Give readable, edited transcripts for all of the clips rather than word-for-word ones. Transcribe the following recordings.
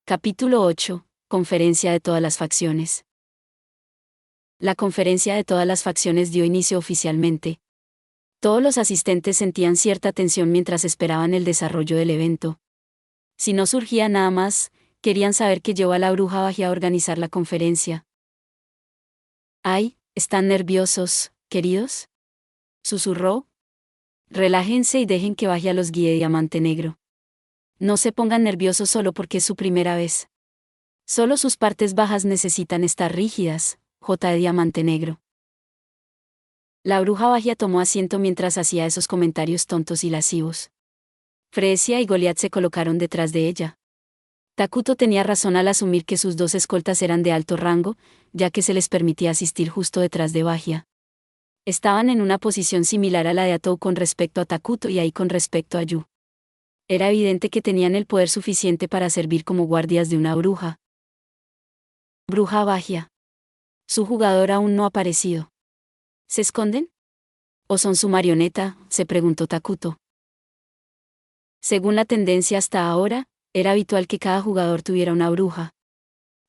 Capítulo 8. Conferencia de todas las facciones. La conferencia de todas las facciones dio inicio oficialmente. Todos los asistentes sentían cierta tensión mientras esperaban el desarrollo del evento. Si no surgía nada más, querían saber qué llevó a la bruja Bagia a organizar la conferencia. «Ay, ¿están nerviosos, queridos?», susurró. «Relájense y dejen que Bagia los guíe, Diamante Negro. No se pongan nerviosos solo porque es su primera vez. Solo sus partes bajas necesitan estar rígidas, J de Diamante Negro». La bruja Bagia tomó asiento mientras hacía esos comentarios tontos y lascivos. Freesia y Goliath se colocaron detrás de ella. Takuto tenía razón al asumir que sus dos escoltas eran de alto rango, ya que se les permitía asistir justo detrás de Bagia. Estaban en una posición similar a la de Atou con respecto a Takuto y Ai con respecto a Yu. Era evidente que tenían el poder suficiente para servir como guardias de una bruja. Bruja Bagia. Su jugador aún no ha aparecido. ¿Se esconden? ¿O son su marioneta?, se preguntó Takuto. Según la tendencia hasta ahora, era habitual que cada jugador tuviera una bruja.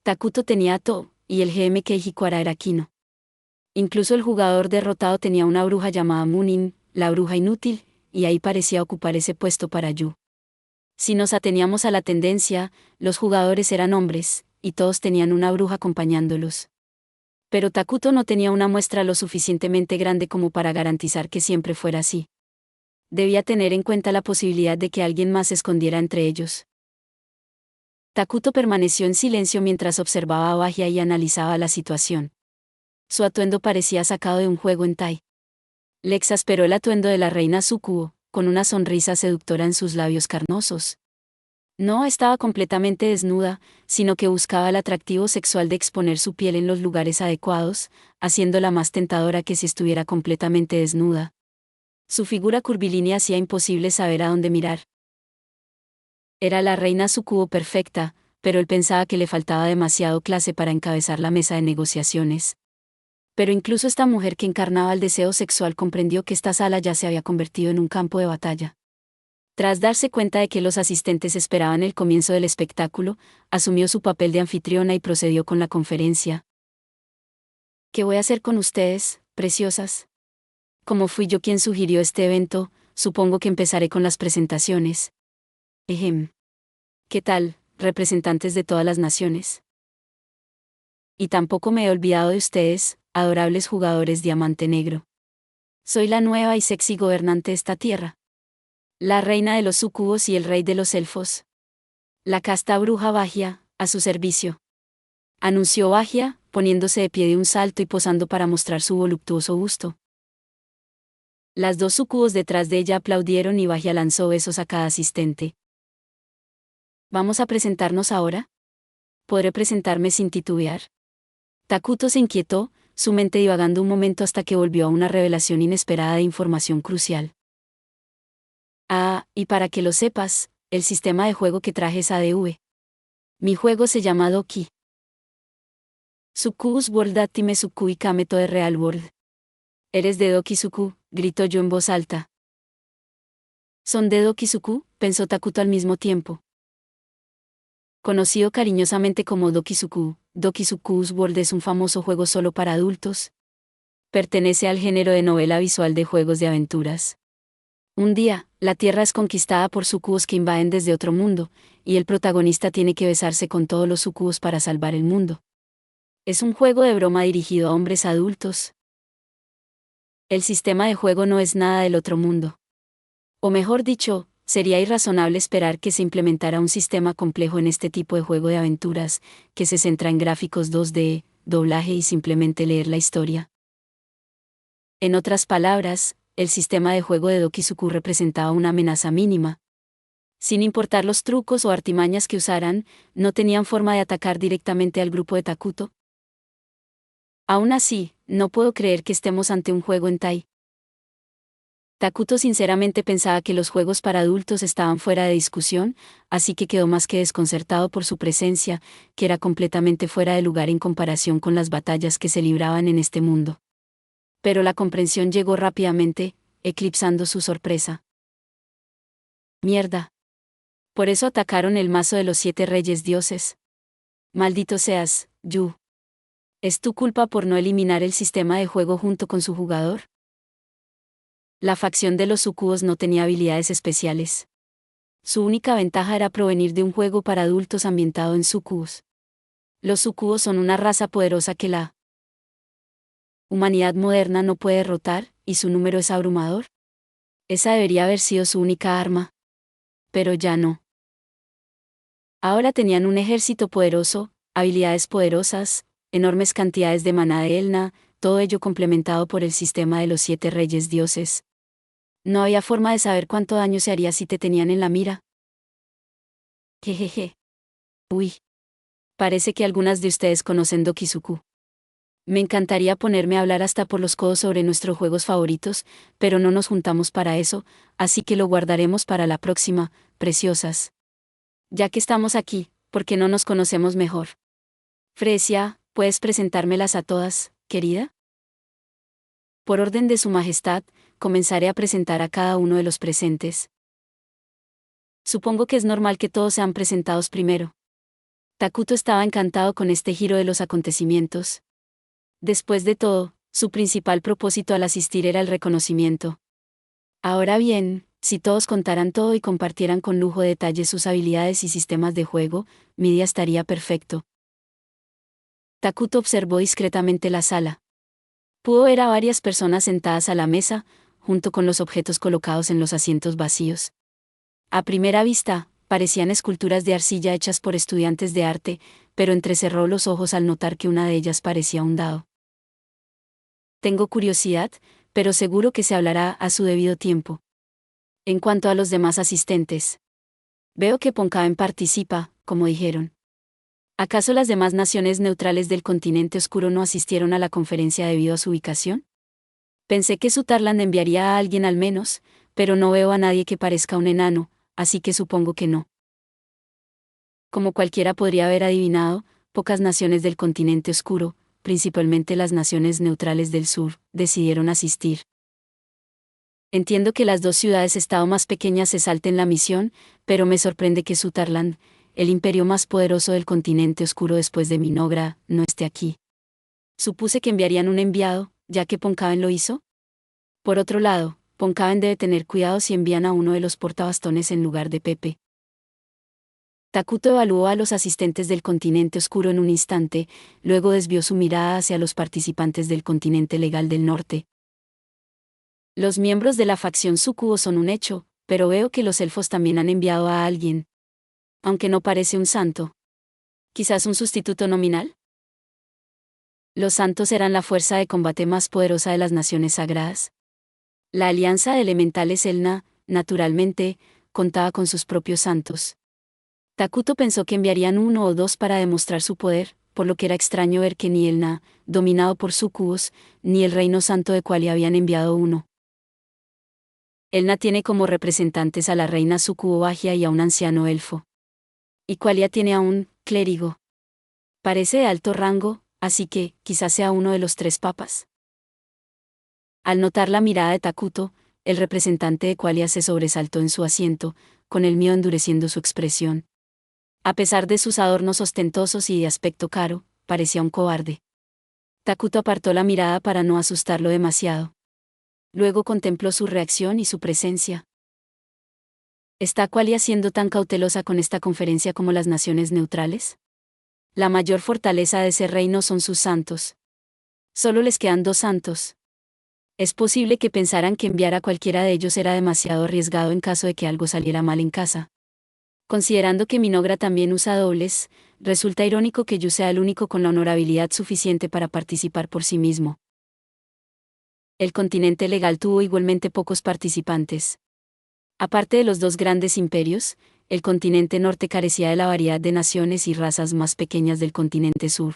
Takuto tenía a Tou, y el GM Keihikuara era Kino. Incluso el jugador derrotado tenía una bruja llamada Munin, la bruja inútil, y ahí parecía ocupar ese puesto para Yu. Si nos ateníamos a la tendencia, los jugadores eran hombres, y todos tenían una bruja acompañándolos. Pero Takuto no tenía una muestra lo suficientemente grande como para garantizar que siempre fuera así. Debía tener en cuenta la posibilidad de que alguien más se escondiera entre ellos. Takuto permaneció en silencio mientras observaba a Bagia y analizaba la situación. Su atuendo parecía sacado de un juego hentai. Le exasperó el atuendo de la reina Sukuo, con una sonrisa seductora en sus labios carnosos. No estaba completamente desnuda, sino que buscaba el atractivo sexual de exponer su piel en los lugares adecuados, haciéndola más tentadora que si estuviera completamente desnuda. Su figura curvilínea hacía imposible saber a dónde mirar. Era la reina Sukuo perfecta, pero él pensaba que le faltaba demasiado clase para encabezar la mesa de negociaciones. Pero incluso esta mujer que encarnaba el deseo sexual comprendió que esta sala ya se había convertido en un campo de batalla. Tras darse cuenta de que los asistentes esperaban el comienzo del espectáculo, asumió su papel de anfitriona y procedió con la conferencia. ¿Qué voy a hacer con ustedes, preciosas? Como fui yo quien sugirió este evento, supongo que empezaré con las presentaciones. ¿Qué tal, representantes de todas las naciones? Y tampoco me he olvidado de ustedes, adorables jugadores Diamante Negro. Soy la nueva y sexy gobernante de esta tierra. La reina de los sucubos y el rey de los elfos. La casta bruja Bagia, a su servicio. Anunció Bagia, poniéndose de pie de un salto y posando para mostrar su voluptuoso busto. Las dos sucubos detrás de ella aplaudieron y Bagia lanzó besos a cada asistente. ¿Vamos a presentarnos ahora? ¿Podré presentarme sin titubear? Takuto se inquietó, su mente divagando un momento hasta que volvió a una revelación inesperada de información crucial. Ah, y para que lo sepas, el sistema de juego que traje es ADV. Mi juego se llama Doki. Suku's World Atime Sukui Kameto de Real World. ¿Eres de Doki Suku?, gritó yo en voz alta. ¿Son de Doki Suku?, pensó Takuto al mismo tiempo. Conocido cariñosamente como Doki Suku, Doki Suku's World es un famoso juego solo para adultos. Pertenece al género de novela visual de juegos de aventuras. Un día, la Tierra es conquistada por sucubos que invaden desde otro mundo, y el protagonista tiene que besarse con todos los sucubos para salvar el mundo. Es un juego de broma dirigido a hombres adultos. El sistema de juego no es nada del otro mundo. O mejor dicho, sería irrazonable esperar que se implementara un sistema complejo en este tipo de juego de aventuras, que se centra en gráficos 2D, doblaje y simplemente leer la historia. En otras palabras, el sistema de juego de Doki Suku representaba una amenaza mínima. Sin importar los trucos o artimañas que usaran, no tenían forma de atacar directamente al grupo de Takuto. Aún así, no puedo creer que estemos ante un juego hentai. Takuto sinceramente pensaba que los juegos para adultos estaban fuera de discusión, así que quedó más que desconcertado por su presencia, que era completamente fuera de lugar en comparación con las batallas que se libraban en este mundo. Pero la comprensión llegó rápidamente, eclipsando su sorpresa. Mierda. Por eso atacaron el mazo de los 7 reyes dioses. Maldito seas, Yu. ¿Es tu culpa por no eliminar el sistema de juego junto con su jugador? La facción de los sucubos no tenía habilidades especiales. Su única ventaja era provenir de un juego para adultos ambientado en sucubos. Los sucubos son una raza poderosa que la humanidad moderna no puede derrotar, y su número es abrumador. Esa debería haber sido su única arma. Pero ya no. Ahora tenían un ejército poderoso, habilidades poderosas, enormes cantidades de maná de Elna, todo ello complementado por el sistema de los 7 reyes dioses. No había forma de saber cuánto daño se haría si te tenían en la mira. Jejeje. Uy. Parece que algunas de ustedes conocen Dokizuku. Me encantaría ponerme a hablar hasta por los codos sobre nuestros juegos favoritos, pero no nos juntamos para eso, así que lo guardaremos para la próxima, preciosas. Ya que estamos aquí, ¿por qué no nos conocemos mejor? Fresia, ¿puedes presentármelas a todas, querida? Por orden de su majestad, comenzaré a presentar a cada uno de los presentes. Supongo que es normal que todos sean presentados primero. Takuto estaba encantado con este giro de los acontecimientos. Después de todo, su principal propósito al asistir era el reconocimiento. Ahora bien, si todos contaran todo y compartieran con lujo de detalle sus habilidades y sistemas de juego, mi día estaría perfecto. Takuto observó discretamente la sala. Pudo ver a varias personas sentadas a la mesa, junto con los objetos colocados en los asientos vacíos. A primera vista, parecían esculturas de arcilla hechas por estudiantes de arte, pero entrecerró los ojos al notar que una de ellas parecía un dado. Tengo curiosidad, pero seguro que se hablará a su debido tiempo. En cuanto a los demás asistentes, veo que Ponkaben participa, como dijeron. ¿Acaso las demás naciones neutrales del continente oscuro no asistieron a la conferencia debido a su ubicación? Pensé que Sutarland enviaría a alguien al menos, pero no veo a nadie que parezca un enano, así que supongo que no. Como cualquiera podría haber adivinado, pocas naciones del continente oscuro, principalmente las naciones neutrales del sur, decidieron asistir. Entiendo que las 2 ciudades-estado más pequeñas se salten la misión, pero me sorprende que Sutarland, el imperio más poderoso del continente oscuro después de Minogra, no esté aquí. Supuse que enviarían un enviado, ya que Ponkaben lo hizo. Por otro lado, Ponkaben debe tener cuidado si envían a uno de los portabastones en lugar de Pepe. Takuto evaluó a los asistentes del continente oscuro en un instante, luego desvió su mirada hacia los participantes del continente legal del norte. Los miembros de la facción Sukubo son un hecho, pero veo que los elfos también han enviado a alguien. Aunque no parece un santo. ¿Quizás un sustituto nominal? Los santos eran la fuerza de combate más poderosa de las naciones sagradas. La alianza de elementales Elna, naturalmente, contaba con sus propios santos. Takuto pensó que enviarían 1 o 2 para demostrar su poder, por lo que era extraño ver que ni Elna, dominado por sucubos, ni el reino santo de Qualia habían enviado uno. Elna tiene como representantes a la reina Sukubo Bagia y a un anciano elfo. Y Qualia tiene a un clérigo. Parece de alto rango, así que, quizás sea uno de los 3 papas. Al notar la mirada de Takuto, el representante de Qualia se sobresaltó en su asiento, con el miedo endureciendo su expresión. A pesar de sus adornos ostentosos y de aspecto caro, parecía un cobarde. Takuto apartó la mirada para no asustarlo demasiado. Luego contempló su reacción y su presencia. ¿Está Qualia siendo tan cautelosa con esta conferencia como las naciones neutrales? La mayor fortaleza de ese reino son sus santos. Solo les quedan 2 santos. Es posible que pensaran que enviar a cualquiera de ellos era demasiado arriesgado en caso de que algo saliera mal en casa. Considerando que Minogra también usa dobles, resulta irónico que Yu sea el único con la honorabilidad suficiente para participar por sí mismo. El continente legal tuvo igualmente pocos participantes. Aparte de los 2 grandes imperios, el continente norte carecía de la variedad de naciones y razas más pequeñas del continente sur.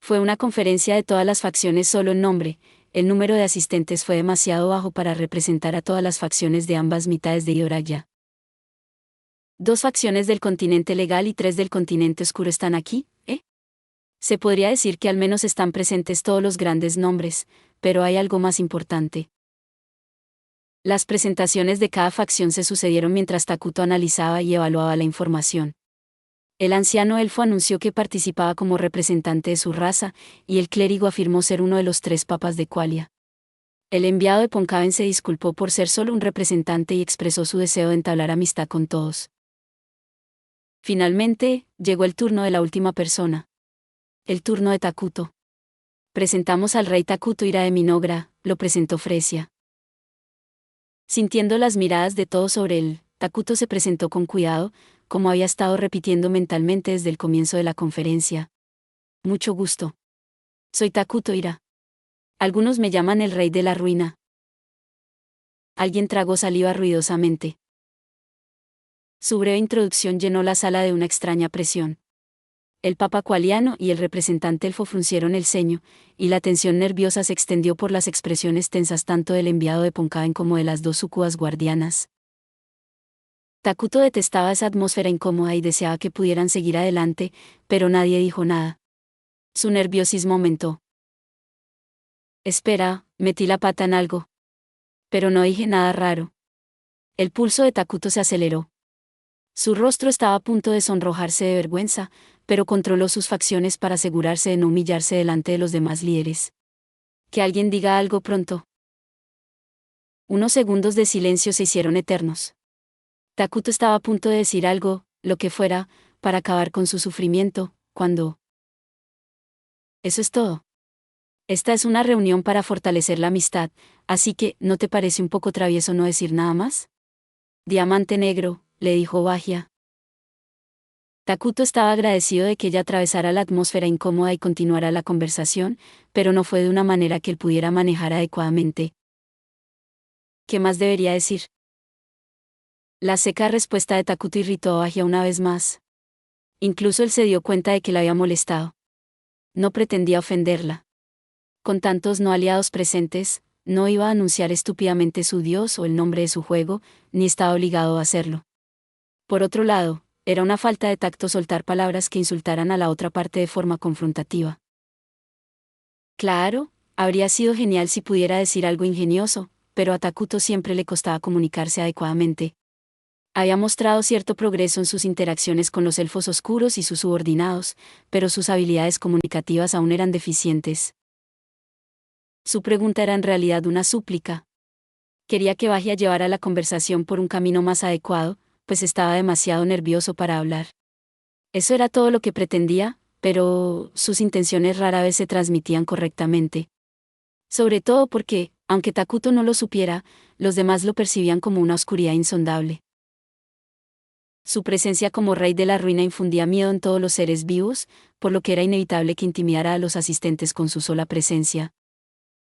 Fue una conferencia de todas las facciones solo en nombre, el número de asistentes fue demasiado bajo para representar a todas las facciones de ambas mitades de Yoraya. 2 facciones del continente legal y 3 del continente oscuro están aquí, ¿eh? Se podría decir que al menos están presentes todos los grandes nombres, pero hay algo más importante. Las presentaciones de cada facción se sucedieron mientras Takuto analizaba y evaluaba la información. El anciano elfo anunció que participaba como representante de su raza, y el clérigo afirmó ser uno de los 3 papas de Qualia. El enviado de Poncaven se disculpó por ser solo un representante y expresó su deseo de entablar amistad con todos. Finalmente, llegó el turno de la última persona. El turno de Takuto. Presentamos al rey Takuto Ira de Minogra, lo presentó Fresia. Sintiendo las miradas de todos sobre él, Takuto se presentó con cuidado, como había estado repitiendo mentalmente desde el comienzo de la conferencia. Mucho gusto. Soy Takuto Ira. Algunos me llaman el rey de la ruina. Alguien tragó saliva ruidosamente. Su breve introducción llenó la sala de una extraña presión. El papa qualiano y el representante elfo fruncieron el ceño, y la tensión nerviosa se extendió por las expresiones tensas tanto del enviado de Poncaven como de las 2 súcubas guardianas. Takuto detestaba esa atmósfera incómoda y deseaba que pudieran seguir adelante, pero nadie dijo nada. Su nerviosismo aumentó. Espera, metí la pata en algo. Pero no dije nada raro. El pulso de Takuto se aceleró. Su rostro estaba a punto de sonrojarse de vergüenza, pero controló sus facciones para asegurarse de no humillarse delante de los demás líderes. Que alguien diga algo pronto. Unos segundos de silencio se hicieron eternos. Takuto estaba a punto de decir algo, lo que fuera, para acabar con su sufrimiento, cuando... Eso es todo. Esta es una reunión para fortalecer la amistad, así que, ¿no te parece un poco travieso no decir nada más? Diamante negro, le dijo Bajia. Takuto estaba agradecido de que ella atravesara la atmósfera incómoda y continuara la conversación, pero no fue de una manera que él pudiera manejar adecuadamente. ¿Qué más debería decir? La seca respuesta de Takuto irritó a Bajia una vez más. Incluso él se dio cuenta de que la había molestado. No pretendía ofenderla. Con tantos no aliados presentes, no iba a anunciar estúpidamente su dios o el nombre de su juego, ni estaba obligado a hacerlo. Por otro lado, era una falta de tacto soltar palabras que insultaran a la otra parte de forma confrontativa. Claro, habría sido genial si pudiera decir algo ingenioso, pero a Takuto siempre le costaba comunicarse adecuadamente. Había mostrado cierto progreso en sus interacciones con los elfos oscuros y sus subordinados, pero sus habilidades comunicativas aún eran deficientes. Su pregunta era en realidad una súplica. Quería que Bajia llevara la conversación por un camino más adecuado, pues estaba demasiado nervioso para hablar. Eso era todo lo que pretendía, pero sus intenciones rara vez se transmitían correctamente. Sobre todo porque, aunque Takuto no lo supiera, los demás lo percibían como una oscuridad insondable. Su presencia como rey de la ruina infundía miedo en todos los seres vivos, por lo que era inevitable que intimidara a los asistentes con su sola presencia.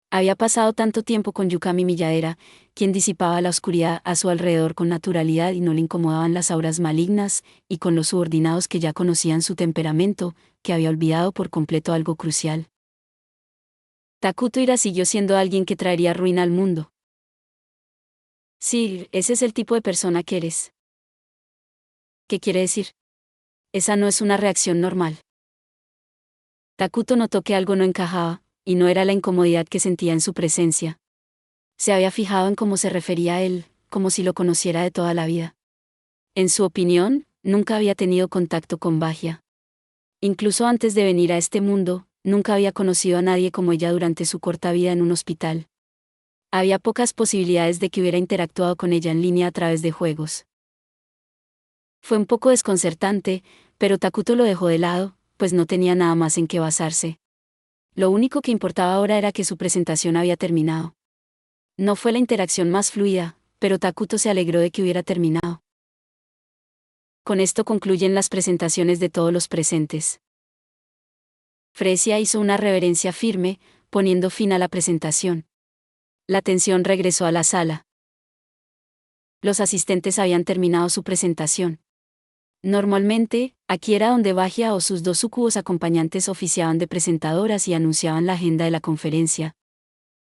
Había pasado tanto tiempo con Yukami Milladera, quien disipaba la oscuridad a su alrededor con naturalidad y no le incomodaban las auras malignas, y con los subordinados que ya conocían su temperamento, que había olvidado por completo algo crucial. Takuto Ira siguió siendo alguien que traería ruina al mundo. Sí, ese es el tipo de persona que eres. ¿Qué quiere decir? Esa no es una reacción normal. Takuto notó que algo no encajaba, y no era la incomodidad que sentía en su presencia. Se había fijado en cómo se refería a él, como si lo conociera de toda la vida. En su opinión, nunca había tenido contacto con Bajia. Incluso antes de venir a este mundo, nunca había conocido a nadie como ella durante su corta vida en un hospital. Había pocas posibilidades de que hubiera interactuado con ella en línea a través de juegos. Fue un poco desconcertante, pero Takuto lo dejó de lado, pues no tenía nada más en qué basarse. Lo único que importaba ahora era que su presentación había terminado. No fue la interacción más fluida, pero Takuto se alegró de que hubiera terminado. Con esto concluyen las presentaciones de todos los presentes. Fresia hizo una reverencia firme, poniendo fin a la presentación. La tensión regresó a la sala. Los asistentes habían terminado su presentación. Normalmente, aquí era donde Bajia o sus 2 súcubos acompañantes oficiaban de presentadoras y anunciaban la agenda de la conferencia.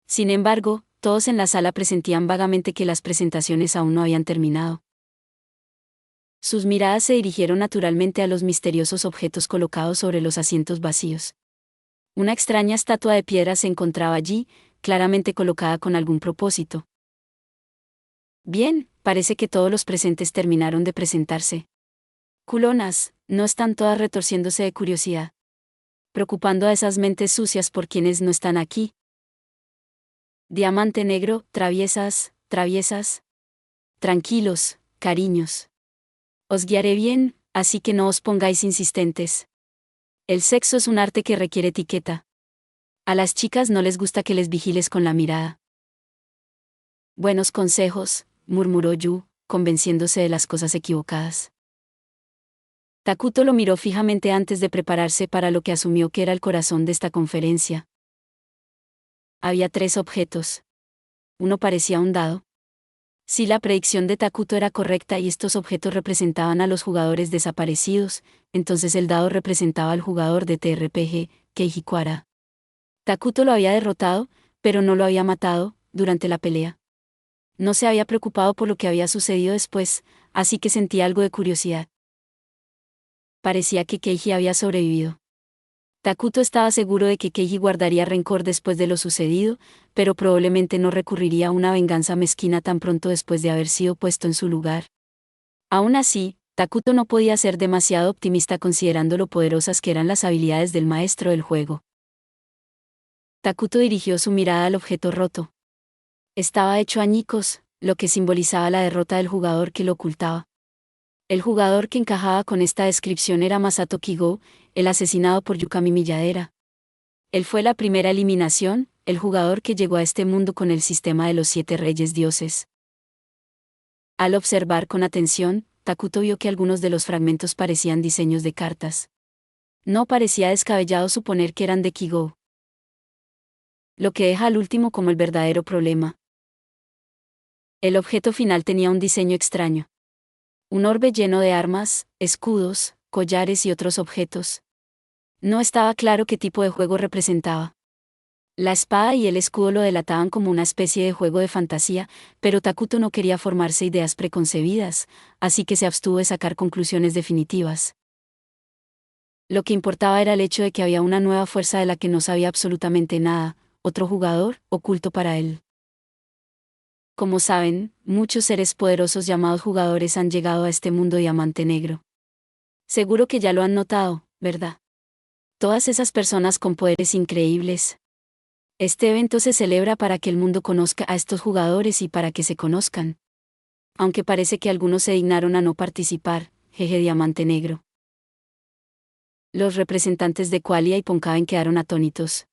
Sin embargo, todos en la sala presentían vagamente que las presentaciones aún no habían terminado. Sus miradas se dirigieron naturalmente a los misteriosos objetos colocados sobre los asientos vacíos. Una extraña estatua de piedra se encontraba allí, claramente colocada con algún propósito. Bien, parece que todos los presentes terminaron de presentarse. Culonas, no están todas retorciéndose de curiosidad, preocupando a esas mentes sucias por quienes no están aquí. Diamante negro, traviesas, traviesas. Tranquilos, cariños. Os guiaré bien, así que no os pongáis insistentes. El sexo es un arte que requiere etiqueta. A las chicas no les gusta que les vigiles con la mirada. Buenos consejos, murmuró Yu, convenciéndose de las cosas equivocadas. Takuto lo miró fijamente antes de prepararse para lo que asumió que era el corazón de esta conferencia. Había 3 objetos. Uno parecía un dado. Si la predicción de Takuto era correcta y estos objetos representaban a los jugadores desaparecidos, entonces el dado representaba al jugador de TRPG, Keiji Kuara. Takuto lo había derrotado, pero no lo había matado, durante la pelea. No se había preocupado por lo que había sucedido después, así que sentía algo de curiosidad. Parecía que Keiji había sobrevivido. Takuto estaba seguro de que Keiji guardaría rencor después de lo sucedido, pero probablemente no recurriría a una venganza mezquina tan pronto después de haber sido puesto en su lugar. Aún así, Takuto no podía ser demasiado optimista considerando lo poderosas que eran las habilidades del maestro del juego. Takuto dirigió su mirada al objeto roto. Estaba hecho añicos, lo que simbolizaba la derrota del jugador que lo ocultaba. El jugador que encajaba con esta descripción era Masato Kigo, el asesinado por Yukami Miyadera. Él fue la primera eliminación, el jugador que llegó a este mundo con el sistema de los 7 reyes dioses. Al observar con atención, Takuto vio que algunos de los fragmentos parecían diseños de cartas. No parecía descabellado suponer que eran de Kigo. Lo que deja al último como el verdadero problema. El objeto final tenía un diseño extraño. Un orbe lleno de armas, escudos, collares y otros objetos. No estaba claro qué tipo de juego representaba. La espada y el escudo lo delataban como una especie de juego de fantasía, pero Takuto no quería formarse ideas preconcebidas, así que se abstuvo de sacar conclusiones definitivas. Lo que importaba era el hecho de que había una nueva fuerza de la que no sabía absolutamente nada, otro jugador, oculto para él. Como saben, muchos seres poderosos llamados jugadores han llegado a este mundo diamante negro. Seguro que ya lo han notado, ¿verdad? Todas esas personas con poderes increíbles. Este evento se celebra para que el mundo conozca a estos jugadores y para que se conozcan. Aunque parece que algunos se dignaron a no participar, jeje diamante negro. Los representantes de Qualia y Ponkaven quedaron atónitos.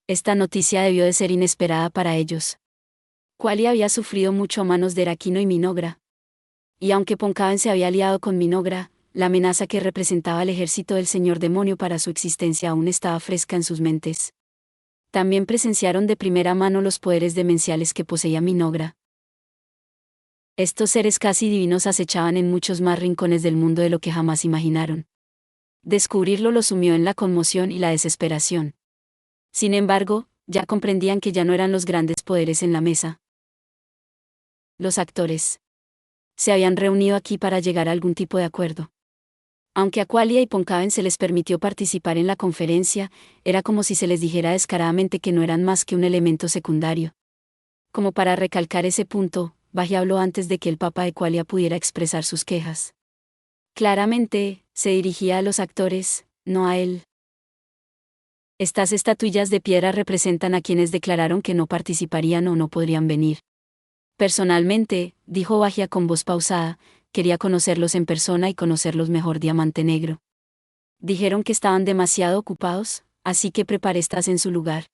Esta noticia debió de ser inesperada para ellos. Qualia había sufrido mucho a manos de Erakino y Minogra. Y aunque Ponkaven se había aliado con Minogra, la amenaza que representaba el ejército del señor demonio para su existencia aún estaba fresca en sus mentes. También presenciaron de primera mano los poderes demenciales que poseía Minogra. Estos seres casi divinos acechaban en muchos más rincones del mundo de lo que jamás imaginaron. Descubrirlo los sumió en la conmoción y la desesperación. Sin embargo, ya comprendían que ya no eran los grandes poderes en la mesa. Los actores se habían reunido aquí para llegar a algún tipo de acuerdo. Aunque a Qualia y Ponkaven se les permitió participar en la conferencia, era como si se les dijera descaradamente que no eran más que un elemento secundario. Como para recalcar ese punto, Bajia habló antes de que el papa de Qualia pudiera expresar sus quejas. Claramente, se dirigía a los actores, no a él. Estas estatuillas de piedra representan a quienes declararon que no participarían o no podrían venir. Personalmente, dijo Bajia con voz pausada, quería conocerlos en persona y conocerlos mejor diamante negro. Dijeron que estaban demasiado ocupados, así que preparé estas en su lugar.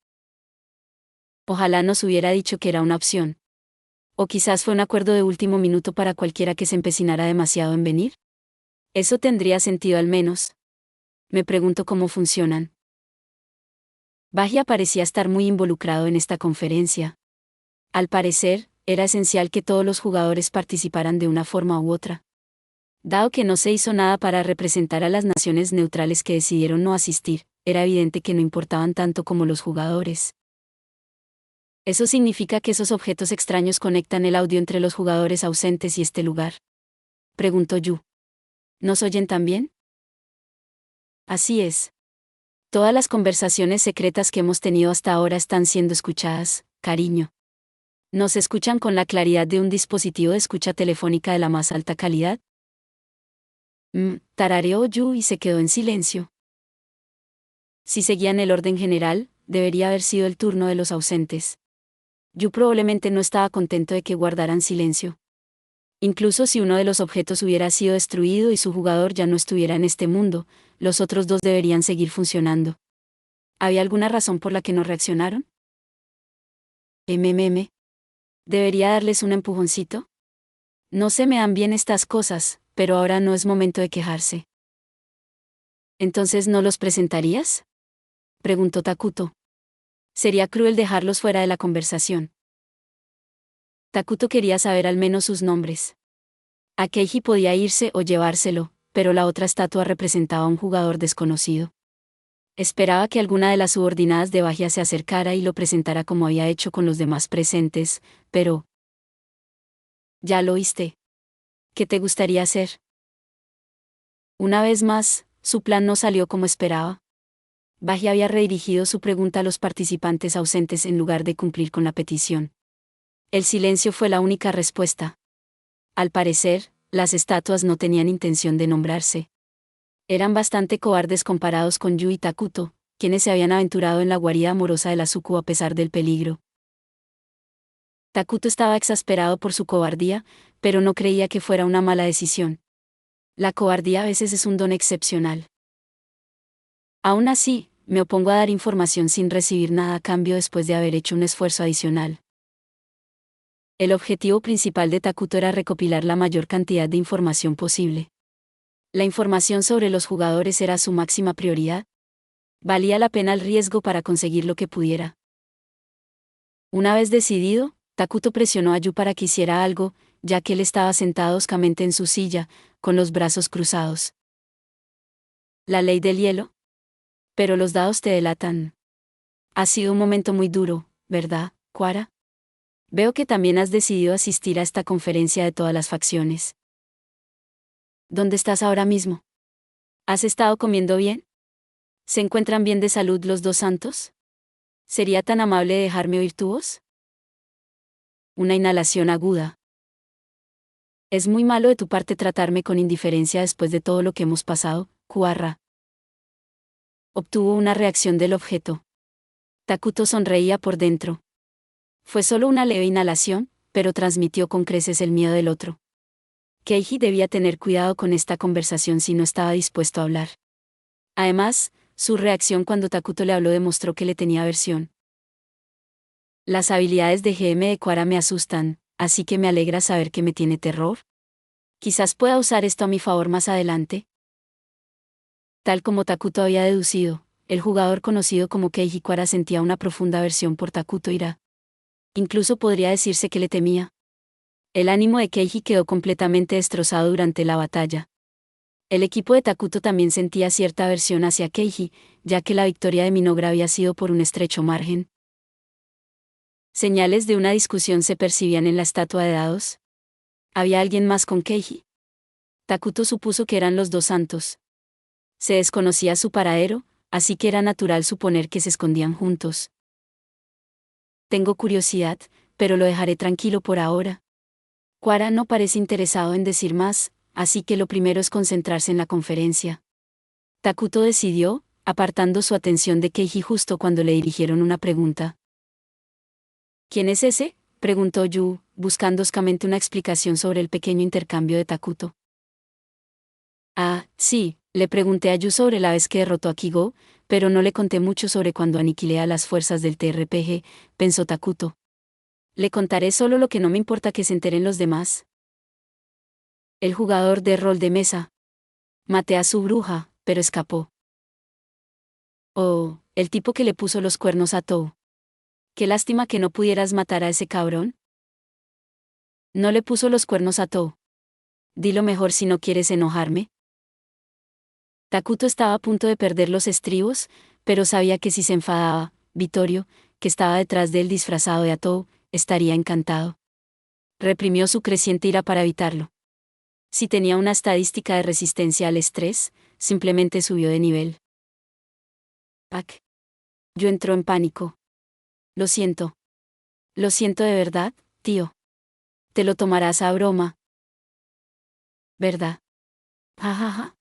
Ojalá nos hubiera dicho que era una opción. O quizás fue un acuerdo de último minuto para cualquiera que se empecinara demasiado en venir. Eso tendría sentido al menos. Me pregunto cómo funcionan. Bajia parecía estar muy involucrado en esta conferencia. Al parecer, era esencial que todos los jugadores participaran de una forma u otra. Dado que no se hizo nada para representar a las naciones neutrales que decidieron no asistir, era evidente que no importaban tanto como los jugadores. ¿Eso significa que esos objetos extraños conectan el audio entre los jugadores ausentes y este lugar?, preguntó Yu. ¿Nos oyen también? Así es. Todas las conversaciones secretas que hemos tenido hasta ahora están siendo escuchadas, cariño. ¿Nos escuchan con la claridad de un dispositivo de escucha telefónica de la más alta calidad? Tarareó Yu y se quedó en silencio. Si seguían el orden general, debería haber sido el turno de los ausentes. Yu probablemente no estaba contento de que guardaran silencio. Incluso si uno de los objetos hubiera sido destruido y su jugador ya no estuviera en este mundo, los otros dos deberían seguir funcionando. ¿Había alguna razón por la que no reaccionaron? ¿Debería darles un empujoncito? No se me dan bien estas cosas, pero ahora no es momento de quejarse. ¿Entonces no los presentarías?, preguntó Takuto. Sería cruel dejarlos fuera de la conversación. Takuto quería saber al menos sus nombres. Akeiji podía irse o llevárselo, pero la otra estatua representaba a un jugador desconocido. Esperaba que alguna de las subordinadas de Bagia se acercara y lo presentara como había hecho con los demás presentes, pero... ¿Ya lo oíste? ¿Qué te gustaría hacer? Una vez más, su plan no salió como esperaba. Bagia había redirigido su pregunta a los participantes ausentes en lugar de cumplir con la petición. El silencio fue la única respuesta. Al parecer, las estatuas no tenían intención de nombrarse. Eran bastante cobardes comparados con Yu y Takuto, quienes se habían aventurado en la guarida amorosa de la Suku a pesar del peligro. Takuto estaba exasperado por su cobardía, pero no creía que fuera una mala decisión. La cobardía a veces es un don excepcional. Aún así, me opongo a dar información sin recibir nada a cambio después de haber hecho un esfuerzo adicional. El objetivo principal de Takuto era recopilar la mayor cantidad de información posible. La información sobre los jugadores era su máxima prioridad. Valía la pena el riesgo para conseguir lo que pudiera. Una vez decidido, Takuto presionó a Yu para que hiciera algo, ya que él estaba sentado hoscamente en su silla, con los brazos cruzados. ¿La ley del hielo? Pero los dados te delatan. Ha sido un momento muy duro, ¿verdad, Quara? Veo que también has decidido asistir a esta conferencia de todas las facciones. ¿Dónde estás ahora mismo? ¿Has estado comiendo bien? ¿Se encuentran bien de salud los dos santos? ¿Sería tan amable de dejarme oír tu voz? Una inhalación aguda. Es muy malo de tu parte tratarme con indiferencia después de todo lo que hemos pasado, Quara. Obtuvo una reacción del objeto. Takuto sonreía por dentro. Fue solo una leve inhalación, pero transmitió con creces el miedo del otro. Keiji debía tener cuidado con esta conversación si no estaba dispuesto a hablar. Además, su reacción cuando Takuto le habló demostró que le tenía aversión. Las habilidades de GM de Quara me asustan, así que me alegra saber que me tiene terror. Quizás pueda usar esto a mi favor más adelante. Tal como Takuto había deducido, el jugador conocido como Keiji Quara sentía una profunda aversión por Takuto Ira. Incluso podría decirse que le temía. El ánimo de Keiji quedó completamente destrozado durante la batalla. El equipo de Takuto también sentía cierta aversión hacia Keiji, ya que la victoria de Minogra había sido por un estrecho margen. Señales de una discusión se percibían en la estatua de dados. ¿Había alguien más con Keiji? Takuto supuso que eran los dos santos. Se desconocía su paradero, así que era natural suponer que se escondían juntos. Tengo curiosidad, pero lo dejaré tranquilo por ahora. Quara no parece interesado en decir más, así que lo primero es concentrarse en la conferencia. Takuto decidió, apartando su atención de Keiji justo cuando le dirigieron una pregunta. ¿Quién es ese?, preguntó Yu, buscando hoscamente una explicación sobre el pequeño intercambio de Takuto. Ah, sí, le pregunté a Yu sobre la vez que derrotó a Kigo, pero no le conté mucho sobre cuando aniquilé a las fuerzas del TRPG, pensó Takuto. Le contaré solo lo que no me importa que se enteren los demás. El jugador de rol de mesa. Maté a su bruja, pero escapó. Oh, el tipo que le puso los cuernos a Tou. Qué lástima que no pudieras matar a ese cabrón. No le puso los cuernos a Tou. Dilo mejor si no quieres enojarme. Takuto estaba a punto de perder los estribos, pero sabía que si se enfadaba, Vittorio, que estaba detrás de él disfrazado de Atou, estaría encantado. Reprimió su creciente ira para evitarlo. Si tenía una estadística de resistencia al estrés, simplemente subió de nivel. Pac. Yo entró en pánico. Lo siento. Lo siento de verdad, tío. Te lo tomarás a broma, ¿verdad? Jajaja.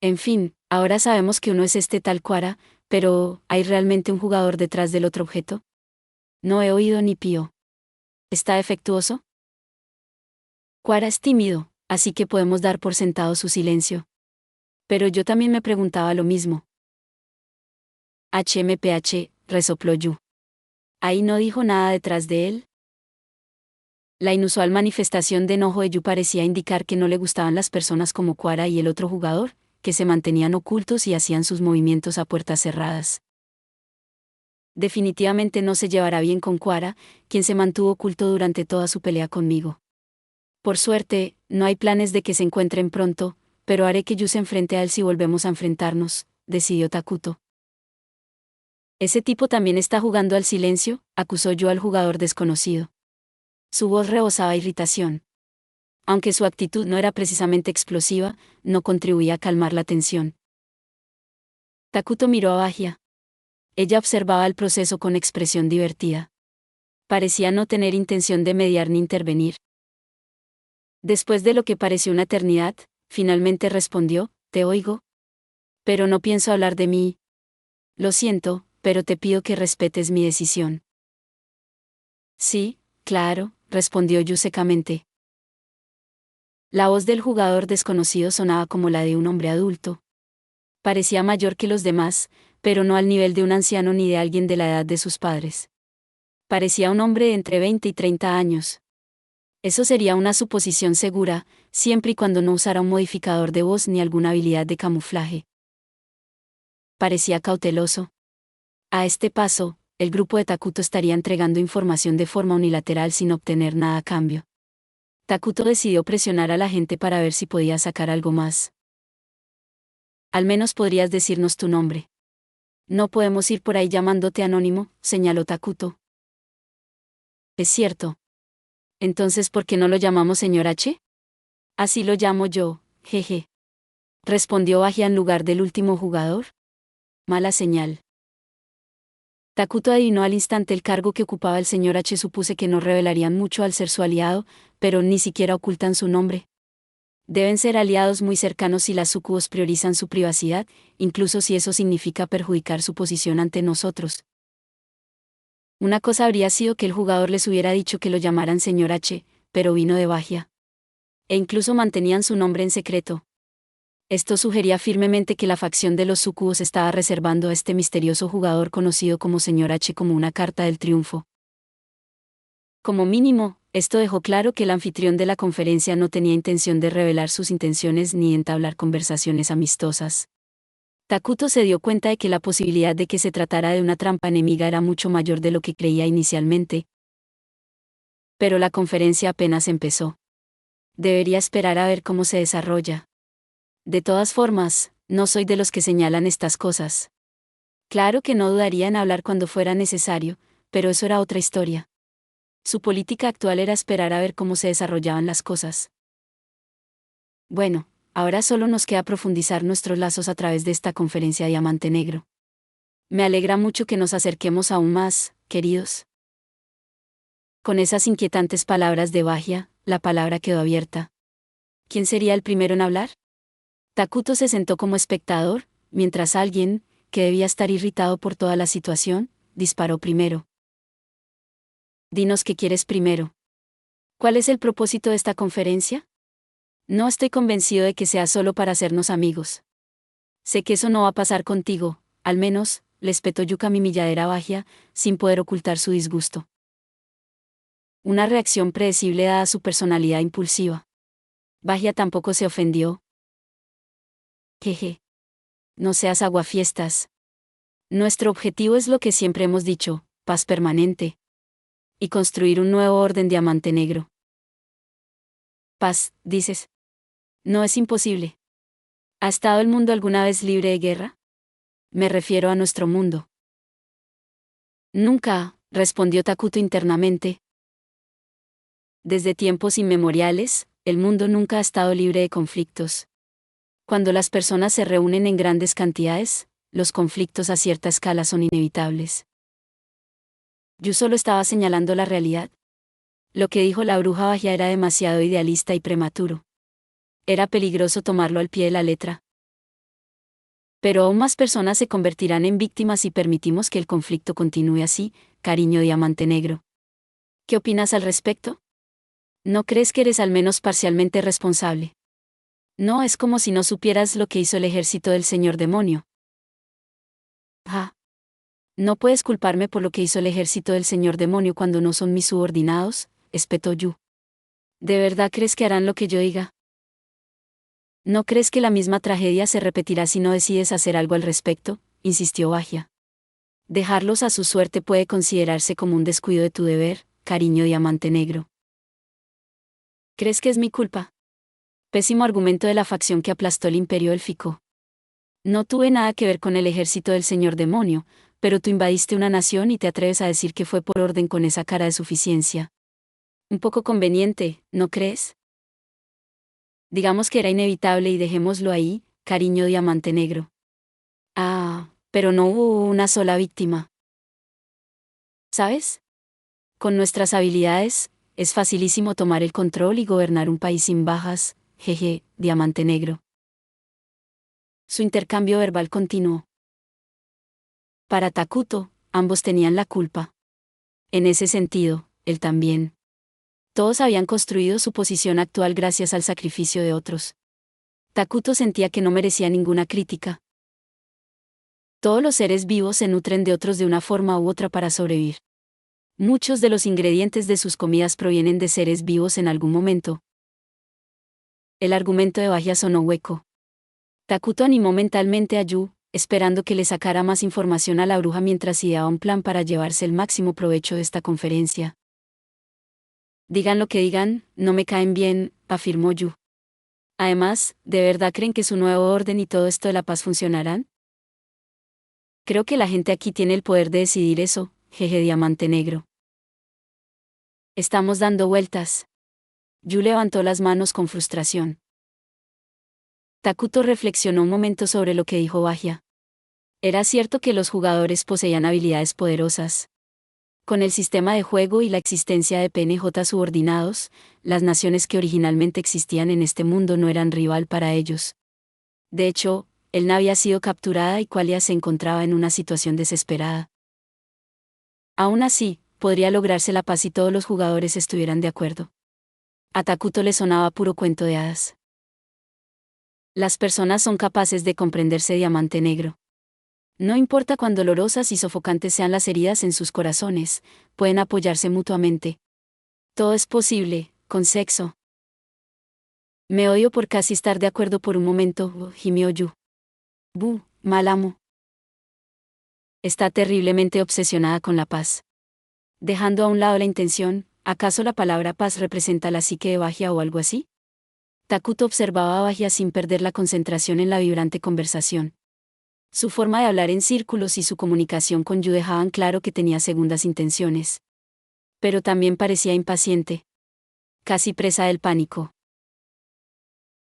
En fin, ahora sabemos que uno es este tal Quara, pero ¿hay realmente un jugador detrás del otro objeto? No he oído ni pío. ¿Está defectuoso? Quara es tímido, así que podemos dar por sentado su silencio. Pero yo también me preguntaba lo mismo. HMPH, resopló Yu. ¿Ahí no dijo nada detrás de él? La inusual manifestación de enojo de Yu parecía indicar que no le gustaban las personas como Quara y el otro jugador, que se mantenían ocultos y hacían sus movimientos a puertas cerradas. Definitivamente no se llevará bien con Quara, quien se mantuvo oculto durante toda su pelea conmigo. Por suerte, no hay planes de que se encuentren pronto, pero haré que Yu se enfrente a él si volvemos a enfrentarnos, decidió Takuto. Ese tipo también está jugando al silencio, acusó Yu al jugador desconocido. Su voz rebosaba irritación. Aunque su actitud no era precisamente explosiva, no contribuía a calmar la tensión. Takuto miró a Bajia. Ella observaba el proceso con expresión divertida. Parecía no tener intención de mediar ni intervenir. Después de lo que pareció una eternidad, finalmente respondió, «Te oigo. Pero no pienso hablar de mí. Lo siento, pero te pido que respetes mi decisión». «Sí, claro», respondió Yu secamente. La voz del jugador desconocido sonaba como la de un hombre adulto. Parecía mayor que los demás, pero no al nivel de un anciano ni de alguien de la edad de sus padres. Parecía un hombre de entre 20 y 30 años. Eso sería una suposición segura, siempre y cuando no usara un modificador de voz ni alguna habilidad de camuflaje. Parecía cauteloso. A este paso, el grupo de Takuto estaría entregando información de forma unilateral sin obtener nada a cambio. Takuto decidió presionar a la gente para ver si podía sacar algo más. «Al menos podrías decirnos tu nombre». «No podemos ir por ahí llamándote anónimo», señaló Takuto. «Es cierto. Entonces, ¿por qué no lo llamamos señor H?» «Así lo llamo yo, jeje», respondió Bajia en lugar del último jugador. Mala señal. Takuto adivinó al instante el cargo que ocupaba el señor H. Supuse que no revelarían mucho al ser su aliado, pero ni siquiera ocultan su nombre. Deben ser aliados muy cercanos si las sucubos priorizan su privacidad, incluso si eso significa perjudicar su posición ante nosotros. Una cosa habría sido que el jugador les hubiera dicho que lo llamaran señor H, pero vino de Bajia. E incluso mantenían su nombre en secreto. Esto sugería firmemente que la facción de los sucubos estaba reservando a este misterioso jugador conocido como señor H como una carta del triunfo. Como mínimo, esto dejó claro que el anfitrión de la conferencia no tenía intención de revelar sus intenciones ni entablar conversaciones amistosas. Takuto se dio cuenta de que la posibilidad de que se tratara de una trampa enemiga era mucho mayor de lo que creía inicialmente. Pero la conferencia apenas empezó. Debería esperar a ver cómo se desarrolla. De todas formas, no soy de los que señalan estas cosas. Claro que no dudaría en hablar cuando fuera necesario, pero eso era otra historia. Su política actual era esperar a ver cómo se desarrollaban las cosas. Bueno, ahora solo nos queda profundizar nuestros lazos a través de esta conferencia Diamante Negro. Me alegra mucho que nos acerquemos aún más, queridos. Con esas inquietantes palabras de Bajia, la palabra quedó abierta. ¿Quién sería el primero en hablar? Takuto se sentó como espectador, mientras alguien, que debía estar irritado por toda la situación, disparó primero. Dinos qué quieres primero. ¿Cuál es el propósito de esta conferencia? No estoy convencido de que sea solo para hacernos amigos. Sé que eso no va a pasar contigo, al menos, le espetó Yukami Milladera Bajia, sin poder ocultar su disgusto. Una reacción predecible dada su personalidad impulsiva. Bajia tampoco se ofendió. Jeje. No seas aguafiestas. Nuestro objetivo es lo que siempre hemos dicho, paz permanente. Y construir un nuevo orden Diamante Negro. Paz, dices. No es imposible. ¿Ha estado el mundo alguna vez libre de guerra? Me refiero a nuestro mundo. Nunca, respondió Takuto internamente. Desde tiempos inmemoriales, el mundo nunca ha estado libre de conflictos. Cuando las personas se reúnen en grandes cantidades, los conflictos a cierta escala son inevitables. Yo solo estaba señalando la realidad. Lo que dijo la bruja Bajia era demasiado idealista y prematuro. Era peligroso tomarlo al pie de la letra. Pero aún más personas se convertirán en víctimas si permitimos que el conflicto continúe así, cariño Diamante Negro. ¿Qué opinas al respecto? ¿No crees que eres al menos parcialmente responsable? No es como si no supieras lo que hizo el ejército del señor demonio. Ah. No puedes culparme por lo que hizo el ejército del señor demonio cuando no son mis subordinados, espetó Yu. ¿De verdad crees que harán lo que yo diga? ¿No crees que la misma tragedia se repetirá si no decides hacer algo al respecto?, insistió Bajia. Dejarlos a su suerte puede considerarse como un descuido de tu deber, cariño Diamante Negro. ¿Crees que es mi culpa? Pésimo argumento de la facción que aplastó el imperio élfico. No tuve nada que ver con el ejército del señor demonio, pero tú invadiste una nación y te atreves a decir que fue por orden con esa cara de suficiencia. Un poco conveniente, ¿no crees? Digamos que era inevitable y dejémoslo ahí, cariño Diamante Negro. Ah, pero no hubo una sola víctima. ¿Sabes? Con nuestras habilidades, es facilísimo tomar el control y gobernar un país sin bajas, jeje, Diamante Negro. Su intercambio verbal continuó. Para Takuto, ambos tenían la culpa. En ese sentido, él también. Todos habían construido su posición actual gracias al sacrificio de otros. Takuto sentía que no merecía ninguna crítica. Todos los seres vivos se nutren de otros de una forma u otra para sobrevivir. Muchos de los ingredientes de sus comidas provienen de seres vivos en algún momento. El argumento de Bajia sonó hueco. Takuto animó mentalmente a Yu, esperando que le sacara más información a la bruja mientras ideaba un plan para llevarse el máximo provecho de esta conferencia. Digan lo que digan, no me caen bien, afirmó Yu. Además, ¿de verdad creen que su nuevo orden y todo esto de la paz funcionarán? Creo que la gente aquí tiene el poder de decidir eso, jeje Diamante Negro. Estamos dando vueltas. Yu levantó las manos con frustración. Takuto reflexionó un momento sobre lo que dijo Bajia. Era cierto que los jugadores poseían habilidades poderosas. Con el sistema de juego y la existencia de PNJ subordinados, las naciones que originalmente existían en este mundo no eran rival para ellos. De hecho, Elna había sido capturada y Qualia se encontraba en una situación desesperada. Aún así, podría lograrse la paz si todos los jugadores estuvieran de acuerdo. A Takuto le sonaba puro cuento de hadas. Las personas son capaces de comprenderse Diamante Negro. No importa cuán dolorosas y sofocantes sean las heridas en sus corazones, pueden apoyarse mutuamente. Todo es posible, con sexo. Me odio por casi estar de acuerdo por un momento, gimió Yu. Mal amo. Está terriblemente obsesionada con la paz. Dejando a un lado la intención, ¿acaso la palabra paz representa la psique de Bajia o algo así? Takuto observaba a Bajia sin perder la concentración en la vibrante conversación. Su forma de hablar en círculos y su comunicación con Yu dejaban claro que tenía segundas intenciones. Pero también parecía impaciente. Casi presa del pánico.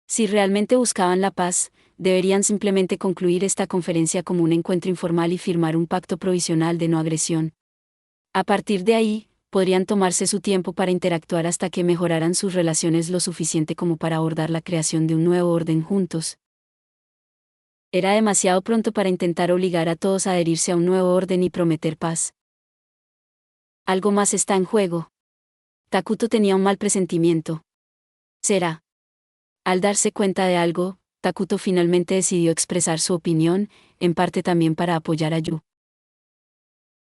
Si realmente buscaban la paz, deberían simplemente concluir esta conferencia como un encuentro informal y firmar un pacto provisional de no agresión. A partir de ahí, podrían tomarse su tiempo para interactuar hasta que mejoraran sus relaciones lo suficiente como para abordar la creación de un nuevo orden juntos. Era demasiado pronto para intentar obligar a todos a adherirse a un nuevo orden y prometer paz. Algo más está en juego. Takuto tenía un mal presentimiento. ¿Será? Al darse cuenta de algo, Takuto finalmente decidió expresar su opinión, en parte también para apoyar a Yu.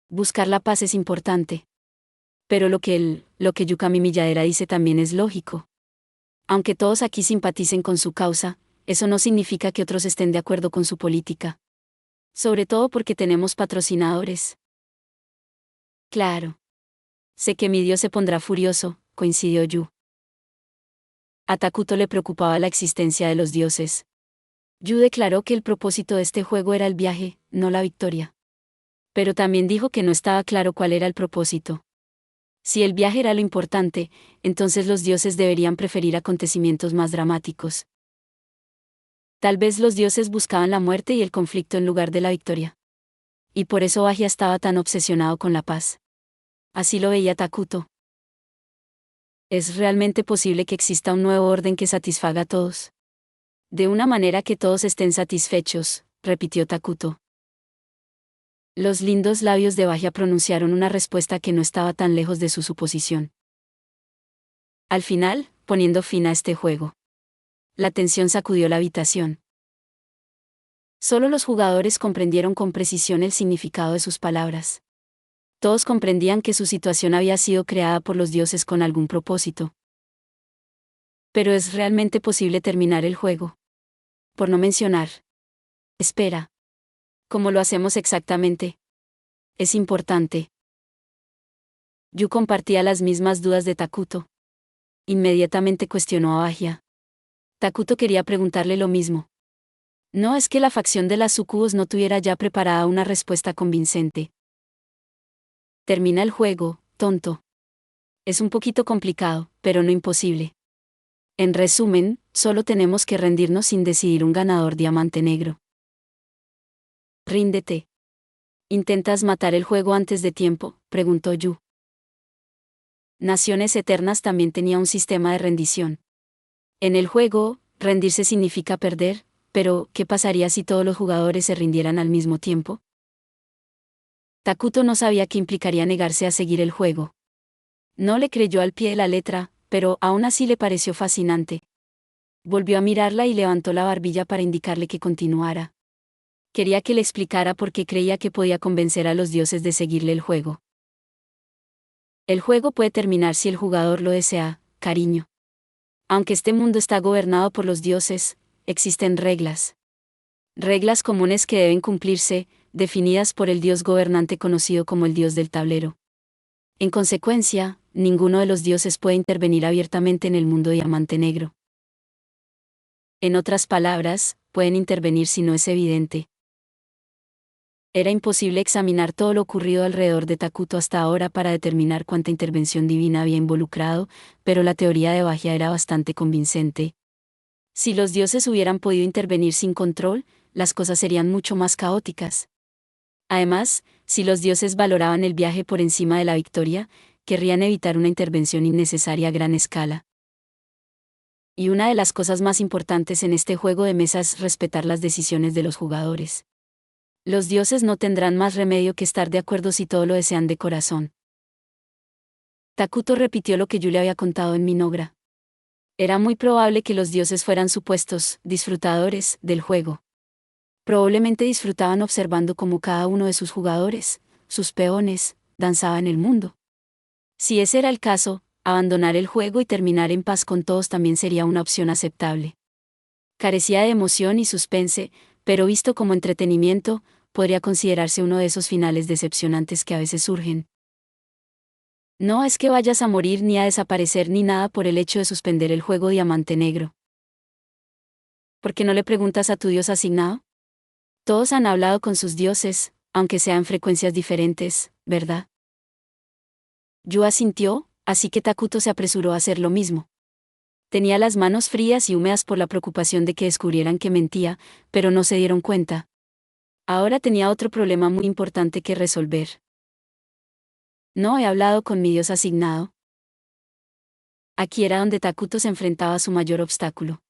Buscar la paz es importante. Pero lo que Yukami Miyadera dice también es lógico. Aunque todos aquí simpaticen con su causa, eso no significa que otros estén de acuerdo con su política. Sobre todo porque tenemos patrocinadores. Claro. Sé que mi Dios se pondrá furioso, coincidió Yu. A Takuto le preocupaba la existencia de los dioses. Yu declaró que el propósito de este juego era el viaje, no la victoria. Pero también dijo que no estaba claro cuál era el propósito. Si el viaje era lo importante, entonces los dioses deberían preferir acontecimientos más dramáticos. Tal vez los dioses buscaban la muerte y el conflicto en lugar de la victoria. Y por eso Bajia estaba tan obsesionado con la paz. Así lo veía Takuto. ¿Es realmente posible que exista un nuevo orden que satisfaga a todos? De una manera que todos estén satisfechos, repitió Takuto. Los lindos labios de Bajia pronunciaron una respuesta que no estaba tan lejos de su suposición. Al final, poniendo fin a este juego. La tensión sacudió la habitación. Solo los jugadores comprendieron con precisión el significado de sus palabras. Todos comprendían que su situación había sido creada por los dioses con algún propósito. Pero ¿es realmente posible terminar el juego? Por no mencionar. Espera. ¿Cómo lo hacemos exactamente? Es importante. Yu compartía las mismas dudas de Takuto. Inmediatamente cuestionó a Bajia. Takuto quería preguntarle lo mismo. No es que la facción de las Sucubos no tuviera ya preparada una respuesta convincente. Termina el juego, tonto. Es un poquito complicado, pero no imposible. En resumen, solo tenemos que rendirnos sin decidir un ganador diamante negro. Ríndete. ¿Intentas matar el juego antes de tiempo?, preguntó Yu. Naciones Eternas también tenía un sistema de rendición. En el juego, rendirse significa perder, pero ¿qué pasaría si todos los jugadores se rindieran al mismo tiempo? Takuto no sabía qué implicaría negarse a seguir el juego. No le creyó al pie de la letra, pero aún así le pareció fascinante. Volvió a mirarla y levantó la barbilla para indicarle que continuara. Quería que le explicara por qué creía que podía convencer a los dioses de seguirle el juego. El juego puede terminar si el jugador lo desea, cariño. Aunque este mundo está gobernado por los dioses, existen reglas. Reglas comunes que deben cumplirse, definidas por el dios gobernante conocido como el dios del tablero. En consecuencia, ninguno de los dioses puede intervenir abiertamente en el mundo diamante negro. En otras palabras, pueden intervenir si no es evidente. Era imposible examinar todo lo ocurrido alrededor de Takuto hasta ahora para determinar cuánta intervención divina había involucrado, pero la teoría de Bajia era bastante convincente. Si los dioses hubieran podido intervenir sin control, las cosas serían mucho más caóticas. Además, si los dioses valoraban el viaje por encima de la victoria, querrían evitar una intervención innecesaria a gran escala. Y una de las cosas más importantes en este juego de mesa es respetar las decisiones de los jugadores. Los dioses no tendrán más remedio que estar de acuerdo si todo lo desean de corazón. Takuto repitió lo que yo le había contado en Minogra. Era muy probable que los dioses fueran supuestos disfrutadores del juego. Probablemente disfrutaban observando cómo cada uno de sus jugadores, sus peones, danzaba en el mundo. Si ese era el caso, abandonar el juego y terminar en paz con todos también sería una opción aceptable. Carecía de emoción y suspense, pero visto como entretenimiento, podría considerarse uno de esos finales decepcionantes que a veces surgen. No es que vayas a morir ni a desaparecer ni nada por el hecho de suspender el juego diamante negro. ¿Por qué no le preguntas a tu dios asignado? Todos han hablado con sus dioses, aunque sean frecuencias diferentes, ¿verdad? Yu asintió, así que Takuto se apresuró a hacer lo mismo. Tenía las manos frías y húmedas por la preocupación de que descubrieran que mentía, pero no se dieron cuenta. Ahora tenía otro problema muy importante que resolver. No he hablado con mi dios asignado. Aquí era donde Takuto se enfrentaba a su mayor obstáculo.